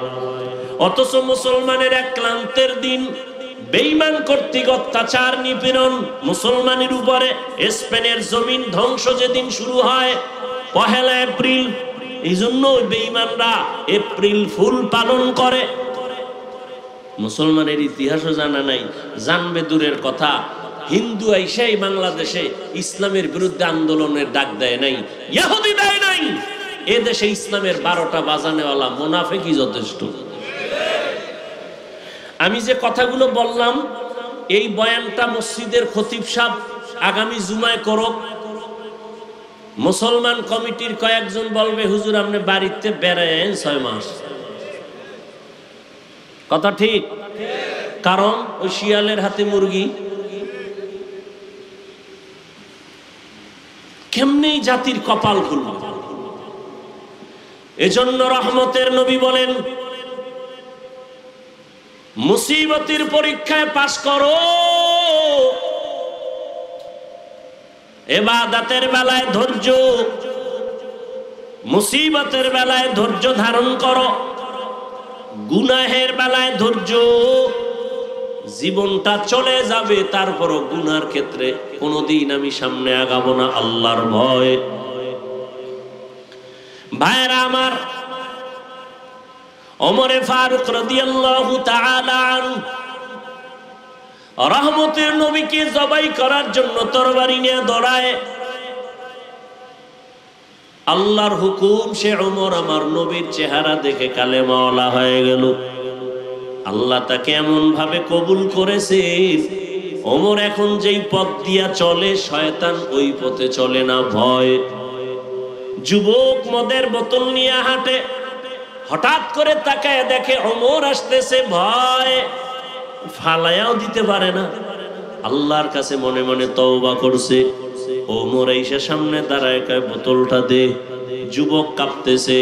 Speaker 1: অথচ মুসলমানের এক ক্লান্তের দিন, বেঈমান কর্তৃক অত্যাচার নিপীড়ন মুসলমানের উপরে। স্পেনের জমিন ধ্বংস যেদিন শুরু হয় পহেলা এপ্রিল। এই জন্য বেঈমানরা এপ্রিল ফুল পালন করে। মুসলমানের ইতিহাসও জানা নাই, জানবে দূরের কথা। হিন্দু আইসাই বাংলাদেশে ইসলামের বিরুদ্ধে আন্দোলনের ডাক দেয় নাই, ইহুদি দেয় নাই। এ দেশে ইসলামের 12টা বাজানেওয়ালা মুনাফিকই যথেষ্ট। আমি যে কথাগুলো বললাম, এই বয়ানটা মসজিদের খতিব সাহেব আগামী জুমায় করুক। মুসলমান কমিটির কয়েকজন বলবে, হুজুর আপনি বাড়িতে বেড়ায়েন 6 মাস। কথা ঠিক? কারণ ওই শিয়ালের হাতে মুরগি। কেমনে জাতির কপাল খুলবে? এজন্য রহমতের নবী বলেন, মুসিবতের পরীক্ষায় পাশ করো, ইবাদতের বেলায় ধৈর্য, মুসিবতের বেলায় ধৈর্য ধারণ করো, গুনাহের বেলায় ধৈর্য। জীবনটা চলে যাবে, তারপরও গুনার ক্ষেত্রে কোনোদিন আমি সামনে আগাবো না, আল্লাহর ভয়। ভাইরা আমার, ওমরে ফারুক রাদিয়াল্লাহু তাআলা আনহু রহমতের নবীকে জবাই করার জন্য তরবারি নিয়ে দৌড়ায়। আল্লাহর হুকুম, সে ওমর আমার নবীর চেহারা দেখে কালেমাওয়ালা হয়ে গেল। আল্লাহ তাকে এমন ভাবে কবুল করেছেন, ওমর এখন যেই পথ দিয়া চলে, শয়তান ওই পথে চলে না, ভয়। যুবক মদের বোতল নিয়ে হাঁটে, হঠাৎ করে তাকায় দেখে ওমর আসতেছে, ভয়, ফালায়াও দিতে পারে না। আল্লাহর কাছে মনে মনে তওবা করছে। ওমর এসে সামনে দাঁড়ায়, কয় বোতলটা দে। যুবক কাঁপতেছে।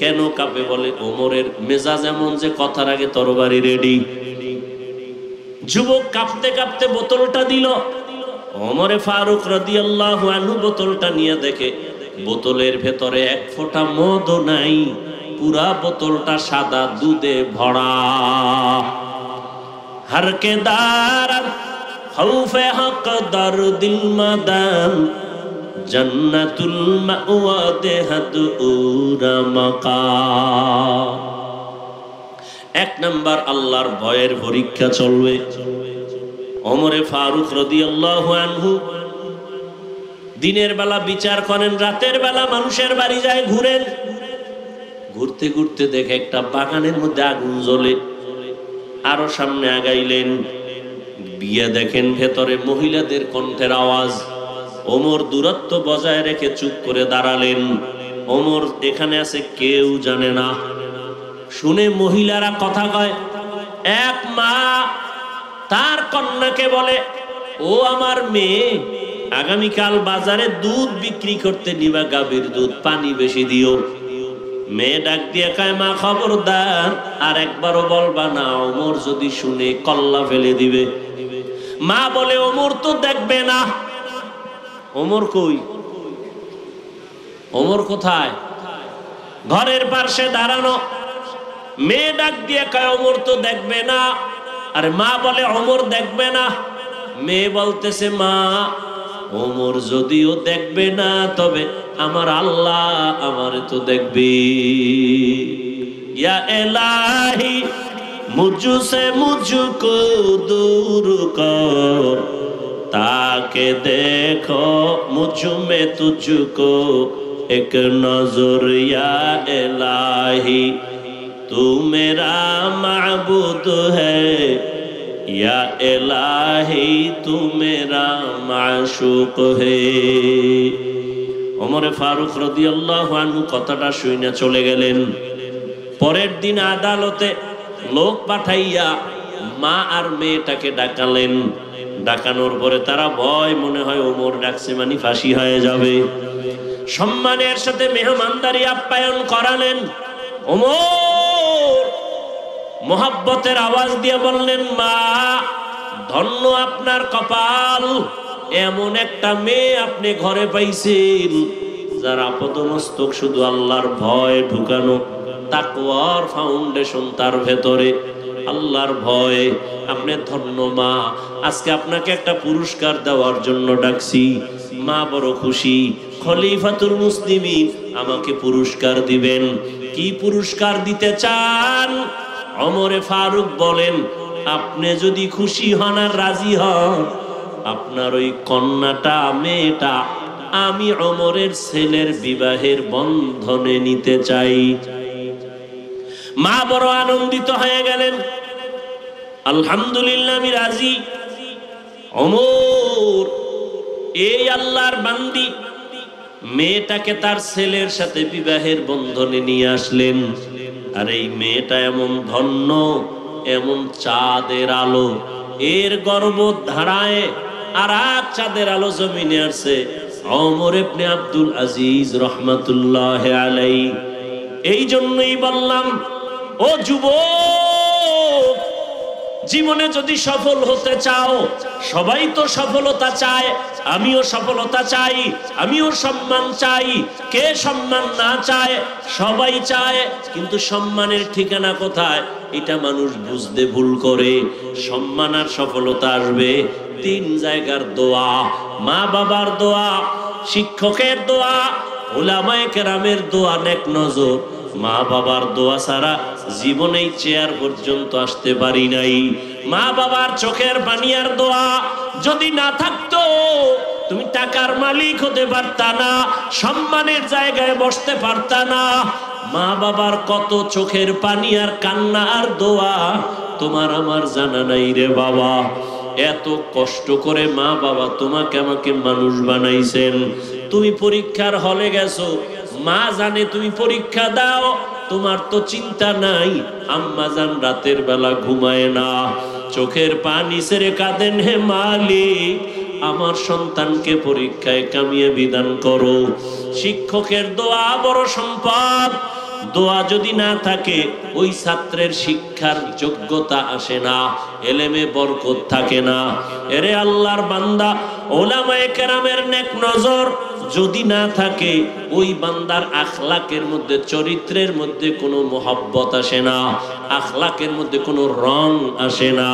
Speaker 1: কেন কাঁপে? বলে ওমরের মেজাজ এমন যে কথার আগে তরবারি রেডি। যুবক কাঁপতে কাঁপতে বোতলটা দিল। ওমরে ফারুক রাদিয়াল্লাহু আনহু বোতলটা নিয়ে দেখে বোতলের ভেতরে 1 ফোঁটা মদও নাই, পুরা বোতলটা সাদা দুধে ভরা। হরকে দার খৌফে হক দর দিল মাদান, জান্নাতুল মাওয়া দেহাত উরা মাকাম। 1 নাম্বার আল্লাহর ভয়ের পরীক্ষা চলবে। ওমরে ফারুক রাদিয়াল্লাহু আনহু দিনের বেলা বিচার করেন, রাতের বেলা মানুষের বাড়ি যায় ঘুরেন। ঘুরতে ঘুরতে দেখে একটা বাগানের মধ্যে আগুন জ্বলে। আরো সামনে আগাইলেন, বিয়ে দেখেন ভেতরে মহিলাদের কণ্ঠের আওয়াজ। ওমর দূরত্ব বজায় রেখে চুপ করে দাঁড়ালেন। ওমর এখানে আছে কেউ জানে না। শুনে মহিলারা কথা কয়, এক মা তার কন্যাকে বলে, ও আমার মেয়ে, আগামীকাল বাজারে দুধ বিক্রি করতে নিবা, গাভীর দুধ, পানি বেশি দিও। মেয়ে ডাক দিয়ে কয়, মা খবরদার, আর একবারও বলবা না, ওমর যদি শুনে কল্লা ফেলে দিবে। মা বলে, ওমর তো দেখবে না। ওমর কই? ওমর কোথায়? ঘরের পাশে দাঁড়ানো। মেয়ে ডাক দিয়ে কয়, ওমর তো দেখবে না। আর মা বলে, ওমর দেখবে না। মেয়ে বলতেছে, মা ওমর যদিও দেখবে না, তবে আমার আল্লাহ আমারে তো দেখবে। ইয়া ইলাহি মুঝসে মুঝকো দূর কর, তাকে দেখো মুঝ মে তুঝকো এক নজর। ইয়া ইলাহি তু মেরা মাবুদ হ্যায়, या इलाही तू मेरा माशूक है। ওমরে ফারুক রাদিয়াল্লাহু আনহু কথাটা শুনে চলে গেলেন। পরের দিন আদালতে লোক পাঠাইয়া মা আর মেয়েটাকে ডাকালেন। ডাকানোর পরে তারা ভয়, মনে হয় ওমর ডাকছে মানে ফাঁসি হয়ে যাবে। সম্মানের সাথে মেহমানদারি আপ্যায়ন করালেন। ওমর মোহাব্বতের আওয়াজ দিয়ে বললেন, মা ধন্য আপনার কপাল, এমন একটা মেয়ে আপনি ঘরে পাইছেন যার আপাদমস্তক শুধু আল্লাহর ভয় ঢুকানো, তাকওয়ার ফাউন্ডেশন তার ভেতরে, আল্লাহর ভয়। আপনি ধন্য মা, আজকে আপনাকে একটা পুরস্কার দেওয়ার জন্য ডাকছি। মা বড় খুশি। খলিফাতুল মুসলিমিন আমাকে পুরস্কার দিবেন। কি পুরস্কার দিতে চান? ওমরে ফারুক বলেন, আপনি যদি খুশি হন আর রাজি হন, আপনার ওই কন্যাটা, মেয়েটা আমি ওমরের ছেলের বিবাহের বন্ধনে নিতে চাই। মা বড় আনন্দিত হয়ে গেলেন। আলহামদুলিল্লাহ, আমি রাজি। ওমর এই আল্লাহর বান্দি মেয়েটাকে তার ছেলের সাথে বিবাহের বন্ধনে নিয়ে আসলেন। আর এই মেয়েটা এমন ধন্য, এমন চাঁদের আলো, এর গর্ব ধারায় আর এক চাঁদের আলো জমিনে আসছে। ওমর ইবনে আব্দুল আজিজ রহমাতুল্লাহ আলাইহি। এই জন্যই বললাম, ও যুবক, জীবনে যদি সফল হতে চাও, সবাই তো সফলতা চায়, আমিও সফলতা চাই, আমিও সম্মান চাই। কে সম্মান না চায়? সবাই চায়, কিন্তু সম্মানের ঠিকানা কোথায় এটা মানুষ বুঝতে ভুল করে। সম্মান আর সফলতা আসবে তিন জায়গার দোয়া: মা বাবার দোয়া, শিক্ষকের দোয়া, উলামায়ে কেরামের দোয়া, নেক নজর। মা বাবার দোয়া ছাড়া জীবনেই চেয়ার পর্যন্ত আসতে পারি নাই। মা বাবার চোখের পানি আর দোয়া যদি না থাকতো, তুমি টাকার মালিক হতে পারতা না, সম্মানের জায়গায় বসতে পারতা না। মা বাবার কত চোখের পানি আর কান্না আর দোয়া তোমার আমার জানা নাই রে বাবা। এত কষ্ট করে মা বাবা তোমাকে আমাকে মানুষ বানাইছেন। তুমি পরীক্ষার হলে গেছো, মা জানে তুমি পরীক্ষা দাও, তোমার তো চিন্তা নাই। আম্মা জান রাতের বেলা ঘুমায় না, চোখের পানি ছেড়ে কাঁদেন, হে মালিক আমার সন্তানকে পরীক্ষায় কামিয়ে বিধান করো। শিক্ষকের দোয়া বড় সম্পদ। দোয়া যদি না থাকে, ওই ছাত্রের শিক্ষার যোগ্যতা আসে না, এলেমে বরকত থাকে না। এরে আল্লাহর বান্দা, উলামায়ে কেরামের নেক নজর যদি না থাকে, ওই বান্দার আখলাকের মধ্যে, চরিত্রের মধ্যে কোনো মহব্বত আসে না, আখলাকের মধ্যে কোনো রং আসে না।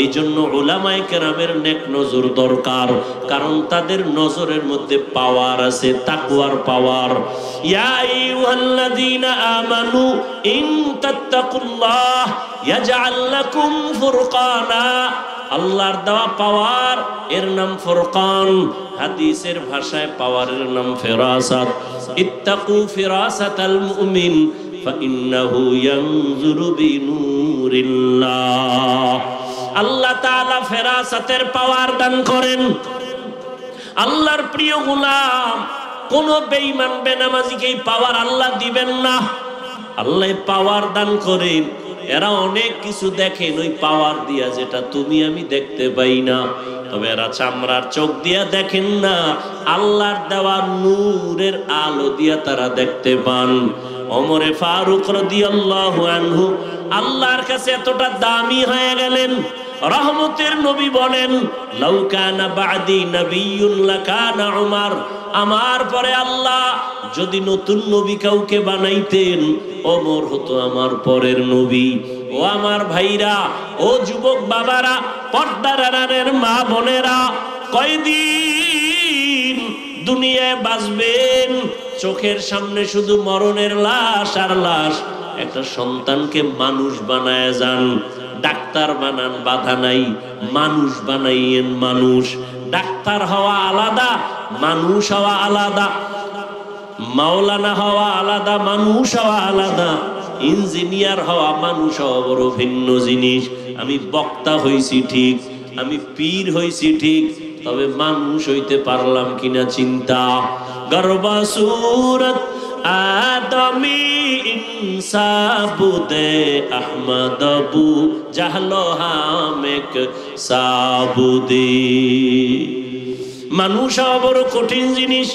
Speaker 1: এই জন্য উলামায়ে কেরামের নেক নজর দরকার, কারণ তাদের নজরের মধ্যে পাওয়ার আছে, তাকওয়ার পাওয়ার। ইয়া আইয়ুহাল্লাযীনা আমানু ইন তাত্তাকুল্লাহ ইয়াজআল লাকুম ফুরকানা। আল্লাহর দেওয়া পাওয়ার, এর নাম ফুরকান। হাদিসের ভাষায় পাওয়ারের নাম ফিরাসাত। ইত্তাকু ফিরাসাতাল মুমিন ফাইন্নাহু ইয়ানজুরু বিনুরিল্লাহ। আল্লাহ তাআলা ফিরাসাতের পাওয়ার দান করেন। আল্লাহর প্রিয় গোলাম, কোন বেঈমান বেনামাজিকে এই পাওয়ার আল্লাহ দিবেন না। আল্লাহ পাওয়ার দান করেন এরা অনেক কিছু দেখেন ওই পাওয়ার দিয়া, যেটা তুমি আমি দেখতে পাই না। তবে এরা চামড়ার চোখ দিয়া দেখেন না, আল্লাহর দেওয়া নূরের আলো দিয়া তারা দেখতে পান। ওমরে ফারুক রাদিয়াল্লাহু আনহু আল্লাহর কাছে এতটা দামি হয়ে গেলেন, রহমতের নবী বলেন, লাউ কানা বাদি নবিয়্যুন লাকানা উমর, আমার পরে আল্লাহ যদি নতুন নবী কাউকে বানাইতেন, ওমর হতো আমার পরের নবী। ও আমার ভাইরা, ও যুবক বাবারা, পর্দার আড়ালের মা বোনেরা, কয়দিন দুনিয়ায় বাঁচবেন? চোখের সামনে শুধু মরণের লাশ আর লাশ। একটা সন্তানকে মানুষ বানায় যান, ডাক্তার বানান, বাধা নাই, মানুষ বানাইয়েন মানুষ। ডাক্তার হওয়া আলাদা, মানুষ হওয়া আলাদা, মাওলানা হওয়া আলাদা, মানুষ হওয়া আলাদা, ইঞ্জিনিয়ার হওয়া মানুষ হওয়া বড় ভিন্ন জিনিস। আমি বক্তা হইছি ঠিক, আমি পীর হইছি ঠিক, তবে মানুষ হইতে পারলাম কিনা চিন্তা। গর্বা সুরত আদমি ইনসাবুদে আহমদ আবু জাহলো হামেক সাবুদে। মানুষ হওয়া বড় কঠিন জিনিস।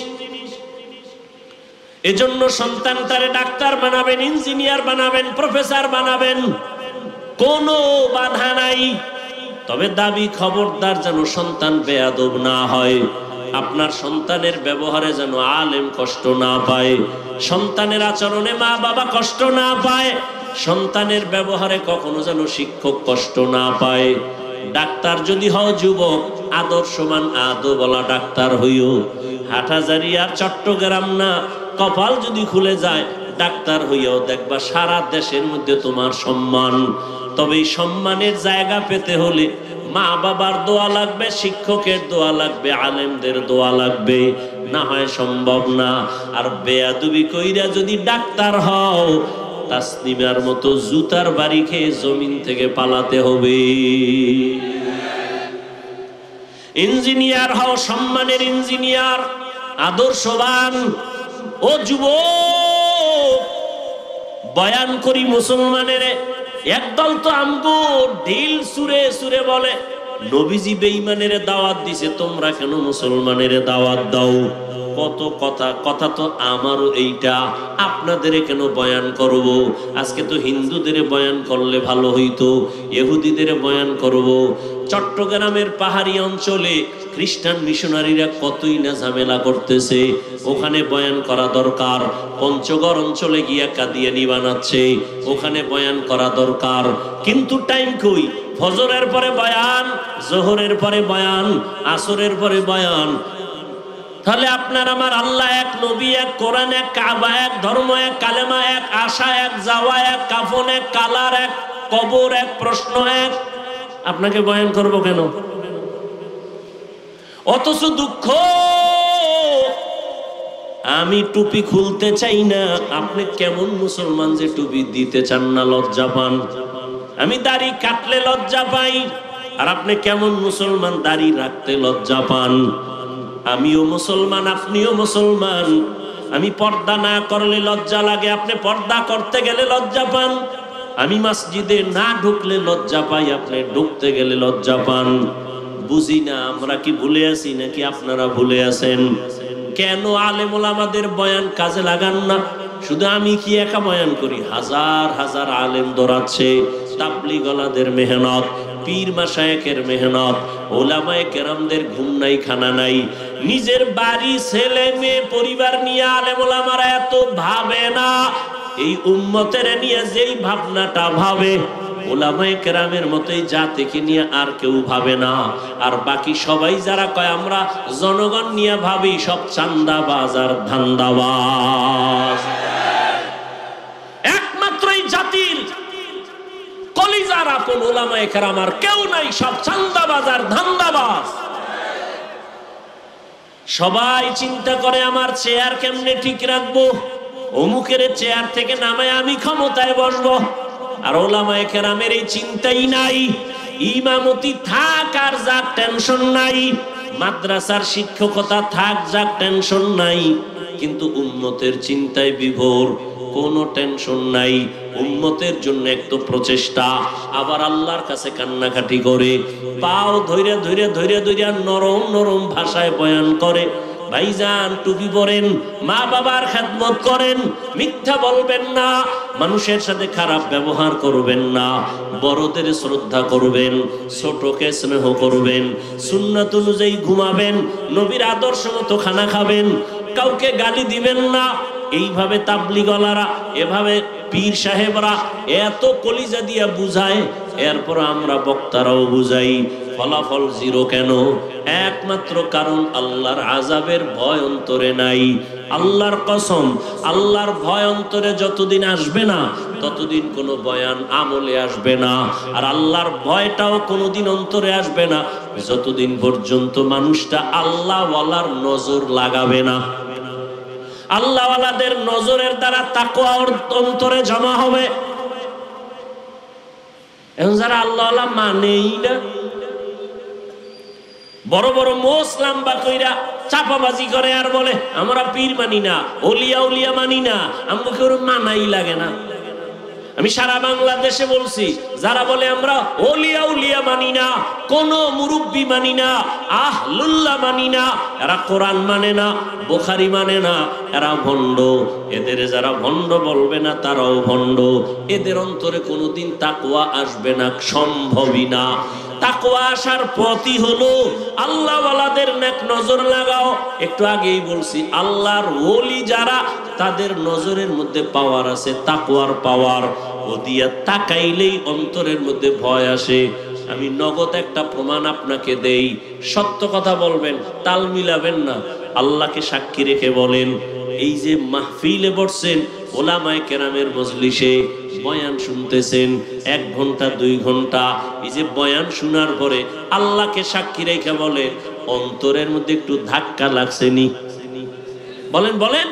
Speaker 1: এজন্য সন্তান তারে ডাক্তার বানাবেন, ইঞ্জিনিয়ার বানাবেন, প্রফেসর বানাবেন, কোনো বাধা নাই। তবে দাবি খবরদার যেন সন্তান বেয়াদব না হয়, আপনার সন্তানের ব্যবহারে যেন আলেম কষ্ট না পায়, সন্তানের আচরণে মা বাবা কষ্ট না পায়, সন্তানের ব্যবহারে কখনো যেন শিক্ষক কষ্ট না পায়। ডাক্তার যদি হও যুবক, আদর্শমান আদবলা ডাক্তার হইও। হাটহাজারী আর চট্টগ্রাম না, কপাল যদি খুলে যায় ডাক্তার হইয়াও দেখবা সারা দেশের মধ্যে তোমার সম্মান। তবে এই সম্মানের জায়গা পেতে হলে মা বাবার দোয়া লাগবে, শিক্ষকের দোয়া লাগবে, আলেমদের দোয়া লাগবে, না হয় সম্ভব না। আর বেয়াদবি কইরা যদি ডাক্তার হও, তাসনিমার মতো জুতার বাড়ি খেয়ে জমিন থেকে পালাতে হবে। ইঞ্জিনিয়ার হও, সম্মানের ইঞ্জিনিয়ার, আদর্শবান। ও যুবক, বয়ান করি মুসলমানের একদল তো আমগো ঢিল সুরে সুরে বলে নবীজি বেঈমানের দাওয়াত দিছে, তোমরা কেন মুসলমানের দাওয়াত দাও? কত কথা, কথা তো আমারও এইটা, আপনাদের কেন বয়ান করব? আজকে তো হিন্দুদের বয়ান করলে ভালো হইতো, ইহুদিদের বয়ান করব। চট্টগ্রামের পাহাড়ি অঞ্চলে খ্রিস্টান মিশনারিরা কতই না ঝামেলা করতেছে, ওখানে বয়ান করা দরকার। পঞ্চগড় অঞ্চলে গিয়া কাদিয়ানি বানাচ্ছে, ওখানে বয়ান করা দরকার। কিন্তু টাইম কই? ফজরের পরে বয়ান, জোহরের পরে বয়ান, আসরের পরে বয়ান। তাহলে আপনার আমার আল্লাহ এক, নবী এক, কোরআন এক, কাবা এক, ধর্ম এক, কালেমা এক, আশা এক, যাওয়া এক, কাফন এক, কালার এক, কবর এক, প্রশ্ন এক। আপনাকে বয়ান করব কেন? অথচ দুঃখ, আমি টুপি খুলতে চাই না। আপনি কেমন মুসলমান যে টুপি দিতে চান না, লজ্জা পান? আমি দাড়ি কাটলে লজ্জা পাই, আর আপনি কেমন মুসলমান দাড়ি রাখতে লজ্জা পান? আমিও মুসলমান, আপনিও মুসলমান। আমি পর্দা না করলে লজ্জা লাগে, আপনি পর্দা করতে গেলে লজ্জা পান। আমি মসজিদে না ঢুকলে লজ্জা পাই, আপনি ঢুকতে গেলে লজ্জা পান। বুঝি না আমরা কি ভুলে আছি নাকি আপনারা ভুলে আছেন? কেন আলেম ওলামাদের বয়ান কাজে লাগান না? শুধু আমি কি একা বয়ান করি? হাজার হাজার আলেম দৌড়াচ্ছে, তাবলীগওয়ালাদের মেহনত, পীর মাশায়েখের মেহনত, ওলামায়ে কেরামদের ঘুম নাই, খানা নাই। নিজের বাড়ি, ছেলে মেয়ে, পরিবার নিয়ে আলেম ওলামারা এত ভাবে না। এই উম্মতের নিয়ে যেই ভাবনাটা ভাবে, ওলামায়ে কেরামের মতোই জাতিকে নিয়ে আর কেউ ভাবে না। আর বাকি সবাই যারা কয় আমরা জনগণ নিয়ে ভাবি, সব চান্দাবাজ আর ধান্দাবাজ। একমাত্রই জাতির কলিজার আপন ওলামায়ে কেরাম আর কেউ নাই, সব চান্দাবাজ আর ধান্দাবাজ। সবাই চিন্তা করে আমার চেয়ার কেমনে ঠিক রাখবো, অমুকের চেয়ার থেকে নামায় আমি ক্ষমতায় বসবো। আর ওলামায়ে কেরামের এই চিন্তাই নাই। ইমামতি থাক আর যাক টেনশন নাই, মাদ্রাসার শিক্ষকতা থাক যাক টেনশন নাই, কিন্তু উম্মতের চিন্তায় বিভোর। কোনো টেনশন নাই, উম্মতের জন্য একটু প্রচেষ্টা, আবার আল্লাহর কাছে কান্নাকাটি করে, পাও ধৈর্য ধৈর্য ধৈর্য ধৈর্য নরম নরম ভাষায় বয়ান করে। ভাইজান টুপি পরেন, মা বাবার খেদমত করেন, মিথ্যা বলবেন না, মানুষের সাথে খারাপ ব্যবহার করবেন না, বড়দের শ্রদ্ধা করবেন, ছোটকে স্নেহ করবেন, সুন্নাত অনুযায়ী ঘুমাবেন, নবীর আদর্শ মতো খানা খাবেন, কাউকে গালি দিবেন না। এইভাবে তাবলিগওয়ালারা, এভাবে পীর সাহেবরা এত কলিজা দিয়া বুঝায়, এরপর আমরা বক্তারাও বুঝাই, ফলাফল জিরো কেন? একমাত্র কারণ আল্লাহর আযাবের ভয় অন্তরে নাই। আল্লাহর কসম, আল্লাহর ভয় অন্তরে যতদিন আসবে না ততদিন কোনো বয়ান আমলে আসবে না। আর আল্লাহর ভয়টাও কোনোদিন অন্তরে আসবে না যতদিন পর্যন্ত মানুষটা আল্লাহওয়ালার নজর লাগাবে না। আল্লাহওয়ালাদের নজরের দ্বারা তাকওয়া অন্তরে জমা হবে। এখন যারা আল্লাহওয়ালা মানেই না, বড় বড় মোস লাম্বা কইরা চাপাবাজি করে আর বলে আমরা পীর মানি না, ওলিয়া উলিয়া মানি না, আমাকে কেউ মানাই লাগে না। আমি সারা বাংলাদেশে বলছি, যারা বলে আমরা ওলিয়া উলিয়া মানি না, কোন মুরব্বি মানি না, আহলুল্লাহ মানি না, এরা কোরআন মানে না, বুখারী মানে না, এরা ভণ্ড। এদের যারা ভণ্ড বলবে না তারাও ভণ্ড। এদের অন্তরে কোনোদিন তাকওয়া আসবে না, সম্ভবই না। তাকওয়া আসার পথই হলো আল্লাহওয়ালাদের নেক নজর লাগাও। একটু আগেই বলছি, আল্লাহর ওলি যারা, তাদের নজরের মধ্যে পাওয়ার আছে, তাকওয়ার পাওয়ার। ও দিয়া তাকাইলেই অন্তরের মধ্যে ভয় আসে। আমি নগদ একটা প্রমাণ আপনাকে দেই, সত্য কথা বলবেন, তাল মিলাবেন না। আল্লাহকে সাক্ষী রেখে বলেন, এই যে মাহফিলে বসছেন, ওলামায়ে কেরামের মজলিসে বয়ান শুনতেছেন 1 ঘন্টা 2 ঘন্টা, এই যে বয়ান শোনার পরে আল্লাহকে সাক্ষী রেখে বলেন, অন্তরের মধ্যে একটু ধাক্কা লাগছেনি? বলেন বলেন।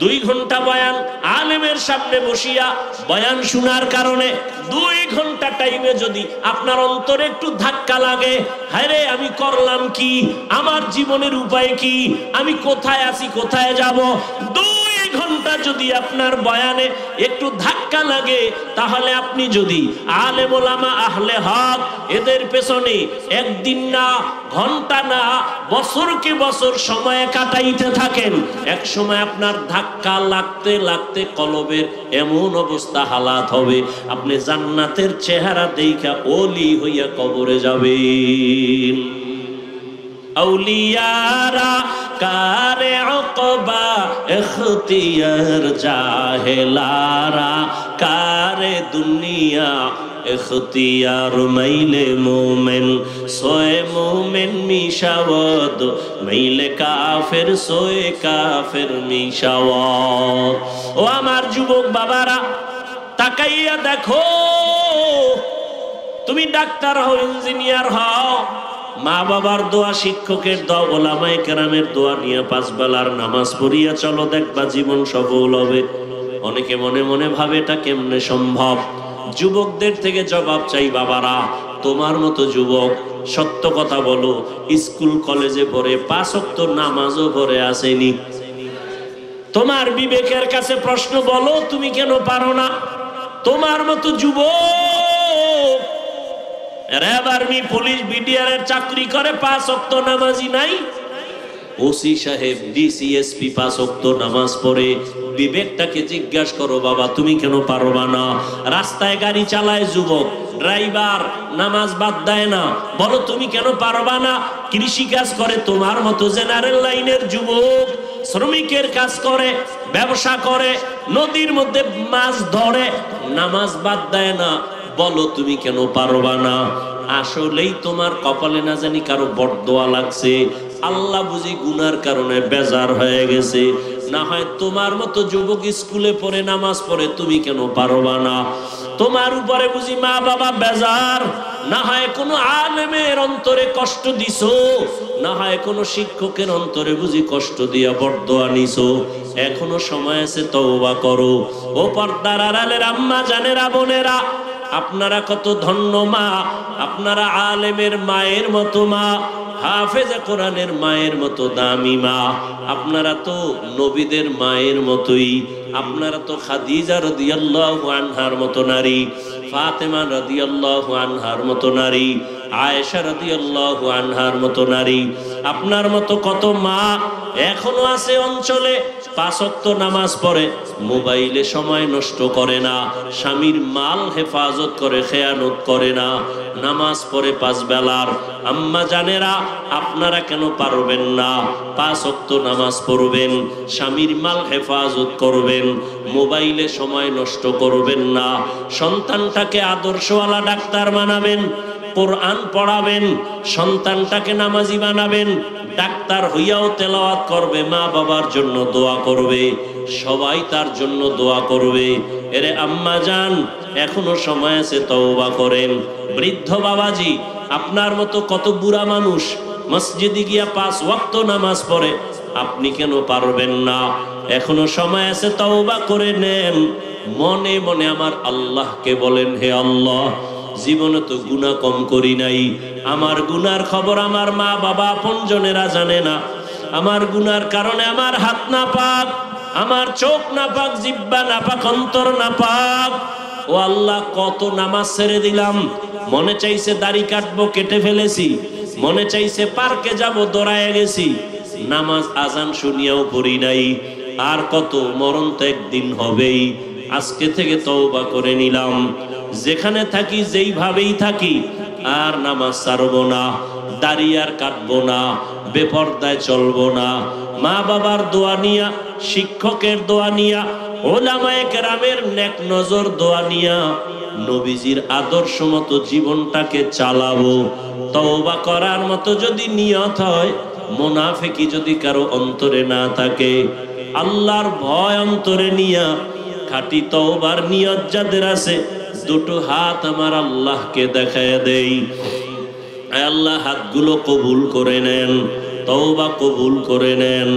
Speaker 1: 2 ঘন্টা বয়ান আলেমের সামনে বসিয়া বয়ান শোনার কারণে 2 ঘন্টা টাইমে যদি আপনার অন্তরে একটু ধাক্কা লাগে, হায় রে আমি করলাম কি, আমার জীবনের উপায় কি, আমি কোথায় আছি, কোথায় যাব, 2 ঘন্টা যদি আপনার বয়ানে একটু ধাক্কা লাগে, তাহলে আপনি যদি আলেম ওলামা আহলে হক এদের পেছনে একদিন না, ঘন্টা না, বছরকে বছর সময় কাটাইতে থাকেন, এক সময় আপনার ধাক্কা লাগতে লাগতে কলবের এমন অবস্থা হালাত হবে, আপনি জান্নাতের চেহারা দেইখা ওলি হইয়া কবরে যাবেন। আউলিয়ারা কারে উকবা ইখতিয়ার, জাহেলারা কারে দুনিয়া ইখতিয়ার। মাইলে মোমেন সোয়ে মোমেন মিশাওয়াদ, মাইলে কাফের সোয়ে কাফের মিশাওয়াদ। ও আমার যুবক বাবারা, তাকাইয়া দেখো, তুমি ডাক্তার হও, ইঞ্জিনিয়ার হও, মা বাবার দোয়া, শিক্ষকের দোয়া, ওলামায়ে কেরামের দোয়া নিয়ে 5 বেলার নামাজ পড়িয়া চলো, দেখবা জীবন সফল হবে। অনেকে মনে মনে ভাবে এটা কেমনে সম্ভব? যুবকদের থেকে জবাব চাই বাবারা, তোমার মতো যুবক সত্য কথা বলো, স্কুল কলেজে পড়ে 5 ওয়াক্ত নামাজও পড়ে আসেনি? তোমার বিবেকের কাছে প্রশ্ন, বলো তুমি কেন পারো না? তোমার মতো যুবক র‍্যাব, আর্মি, পুলিশ, বিডিআর এর চাকরি করে, 5 ওয়াক্ত নামাজি নাই। ওসি সাহেব, ডিসি, এসপি 5 ওয়াক্ত নামাজ পড়ে। বিবেকটাকে জিজ্ঞাসা করো, বাবা তুমি কেন পারবা না? রাস্তায় গাড়ি চালায় যুবক, ড্রাইভার, নামাজ বাদ দেয় না, বলো তুমি কেন পারবা না? কৃষি কাজ করে তোমার মতো জেনারেল লাইনের যুবক, শ্রমিকের কাজ করে, ব্যবসা করে, নদীর মধ্যে মাছ ধরে, নামাজ বাদ দেয় না, বলো তুমি কেন পারবা না? আসলেই তোমার কপালে না জানি কারো বরদোয়া লাগছে, আল্লাহ বুঝি গুনার কারণে বেজার হয়ে গেছে। না হয় তোমার মতো যুবক স্কুলে পড়ে নামাজ পড়ে, তুমি কেন পারবা না? তোমার উপরে বুঝি মা বাবা বেজার, না হয় কোনো আলেমের অন্তরে কষ্ট দিছো, না হয় কোনো শিক্ষকের অন্তরে বুঝি কষ্ট দিয়া বরদোয়া নিছো। এখনো সময় আছে, তওবা করো। ও পর্দার আড়ালের আম্মা জানেরা, বোনেরা, আপনারা কত ধন্য মা, আপনারা আলেমের মায়ের মতো মা, হাফেজে কোরআনের মায়ের মতো দামি মা। আপনারা তো নবীদের মায়ের মতোই, আপনারা তো খাদিজা রাদিয়াল্লাহু আনহার মতো নারী, ফাতেমা রাদিয়াল্লাহু আনহার মতো নারী, আয়েশা রাদিয়াল্লাহু আনহার মতো নারী। আপনার মতো কত মা এখনো আছে অঞ্চলে, 5 ওয়াক্ত নামাজ পড়ে, মোবাইলে সময় নষ্ট করে না, স্বামীর মাল হেফাজত করে, খেয়ানত করে না, নামাজ পড়ে 5 বেলার। আম্মা জানেরা, আপনারা কেন পারবেন না? 5 ওয়াক্ত নামাজ পড়বেন, স্বামীর মাল হেফাজত করবেন, মোবাইলে সময় নষ্ট করবেন না, সন্তানটাকে আদর্শওয়ালা ডাক্তার বানাবেন, কোরআন পড়াবেন, সন্তানটাকে নামাজি বানাবেন, ডাক্তার হইয়াও তেলাওয়াত করবে, মা বাবার জন্য দোয়া করবে, সবাই তার জন্য দোয়া করবে। এরে আম্মা জান, এখনো সময় আছে, তওবা করেন। বৃদ্ধ বাবাজি, আপনার মতো কত বুড়া মানুষ মসজিদে গিয়া 5 ওয়াক্ত নামাজ পড়ে, আপনি কেন পারবেন না? এখনো সময় আছে, তওবা করে নেন। মনে মনে আমার আল্লাহকে বলেন, হে আল্লাহ, জীবনে তো গুনাহ কম করি নাই, আমার গুনার খবর আমার মা বাবা আপনজনেরা জানে না, আমার গুনার কারণে আমার হাত না পাক, আমার চোখ না পাক, জিহ্বা না পাক, অন্তর না পাক। ও আল্লাহ, কত নামাজ ছেড়ে দিলাম, মনে চাইছে দাড়ি কাটবো, কেটে ফেলেছি, মনে চাইছে পার্কে যাব, দৌড়ায় গেছি, নামাজ আজান শুনিয়াও পড়ি নাই। আর কত, মরণ তো একদিন হবেই, আজকে থেকে তওবা করে নিলাম। যেখানে থাকি, যেইভাবেই থাকি, আর নামাজ ছাড়বো না, দাড়ি আর কাটবো না, বেপরদায় চলবো না। মা বাবার দোয়া নিয়া, শিক্ষকের দোয়া নিয়া, ওলামায়ে কেরামের নেক নজর দোয়া নিয়া, নবীজির আদর্শ মতো জীবনটাকে চালাবো। তওবা করার মতো যদি নিয়ত হয়, মুনাফিকি যদি কারো অন্তরে না থাকে, আল্লাহর ভয় অন্তরে নিয়া খাঁটি তওবার নিয়ত যাদের আছে, দুটো হাত আমার আল্লাহকে দেখায় দেই। আল্লাহ, হাতগুলো কবুল করে নেন, তওবা কবুল করে নেন।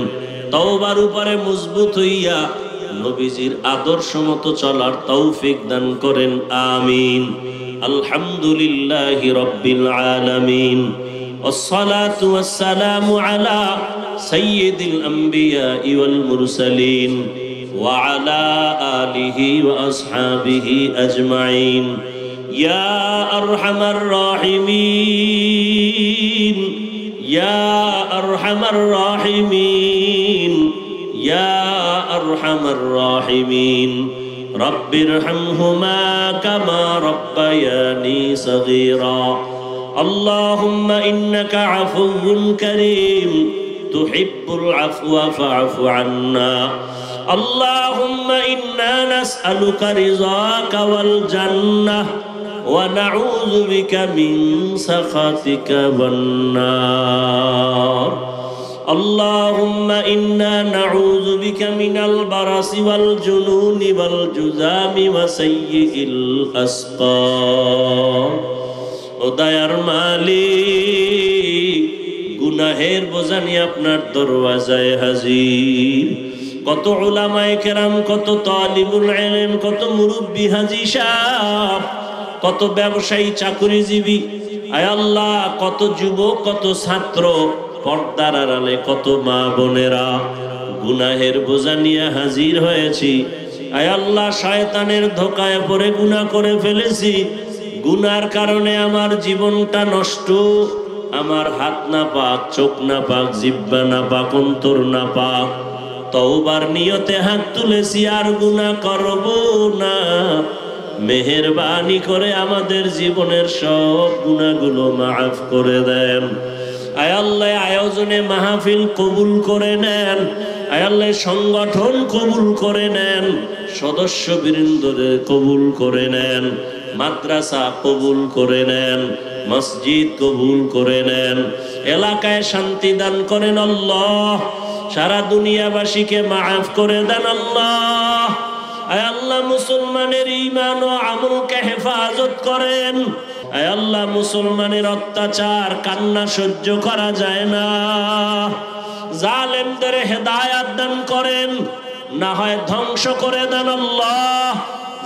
Speaker 1: তওবার উপরে মজবুত হইয়া নবীজির আদর্শ মতো চলার তৌফিক দান করেন, আমিন। আলহামদুলিল্লাহি রাব্বিল আলামিন, ওয়াসসালাতু ওয়াসসালামু আলা সাইয়্যিদিল আম্বিয়া ওয়াল মুরসালিন ওয়া আলা আলিহি ওয়া আসহাবিহি আজমাইন। ইয়া আরহামার রাহিমিন, ইয়া আরহামার রাহিমিন, ইয়া আরহামার রাহিমিন। রব্বিরহামহুমা কামা রব্বায়ানি সগীরা। আল্লাহুম্মা ইন্নাকা আফুউন কারীম তুহিব্বুল আফওয়া ফা'ফু আন্না। আল্লাহুম্মা ইন্না নাসআলুকা রিযাকা ওয়াল জান্নাহ ওয়া নাউযু বিকা মিন সাখাতিকা ওয়ান নার। আল্লাহুম্মা ইন্না নাউযু বিকা মিনাল বারাসি ওয়াল জুনুনি ওয়াল জুযামি ওয়া সাইয়্যিল আসকাম। ও দয়ার মালিক, গুনাহের বোঝা নিয়ে আপনার দরওয়াজায় হাজির। কত উলামায়ে কেরাম, কত তালিবুল ইলম, কত মুরব্বি হাজী সাহেব, কত ব্যবসায়ী, চাকরিজীবী, আয় আল্লাহ, কত যুবক, কত ছাত্র, পর্দার আড়ালে কত মা বোনেরা, গুনাহের বোঝা নিয়ে হাজির হয়েছি। আয় আল্লাহ, শয়তানের ধোকায় পড়ে গুনাহ করে ফেলেছি। গুনার কারণে আমার জীবনটা নষ্ট, আমার হাত না পাক, চোখ না পাক, জিহ্বা না পাক, অন্তর না পাক। তওবার নিয়তে হাত তুলেছি, আর গুনাহ করব না। মেহেরবানি করে আমাদের জীবনের সব গুনাহগুলো মাফ করে দেন। আয় আল্লাহ, আয়োজনে মাহফিল কবুল করে নেন। আয় আল্লাহ, সংগঠন কবুল করে নেন, সদস্যবৃন্দদের কবুল করে নেন, মাদ্রাসা কবুল করে নেন, মসজিদ কবুল করে নেন, এলাকায় শান্তি দান করেন আল্লাহ। সারা দুনিয়াবাসীকে মাফ করে দেন আল্লাহ। আয় আল্লাহ, মুসলমানের ঈমান ও আমলকে হেফাজত করেন। আয় আল্লাহ, মুসলমানের অত্যাচার, কান্না সহ্য করা যায় না। জালেমদের হেদায়াত দান করেন, না হয় ধ্বংস করে দেন আল্লাহ।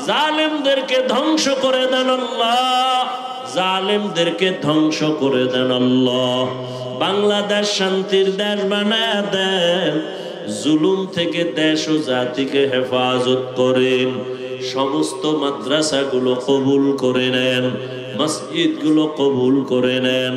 Speaker 1: জালেমদেরকে ধ্বংস করে দেন আল্লাহ। জালেমদেরকে ধ্বংস করে দেন আল্লাহ। বাংলাদেশ শান্তির দেশ বানায় দেন, জুলুম থেকে দেশ ও জাতিকে হেফাজত করেন। সমস্ত মাদ্রাসাগুলো কবুল করে নেন, মসজিদগুলো কবুল করে নেন।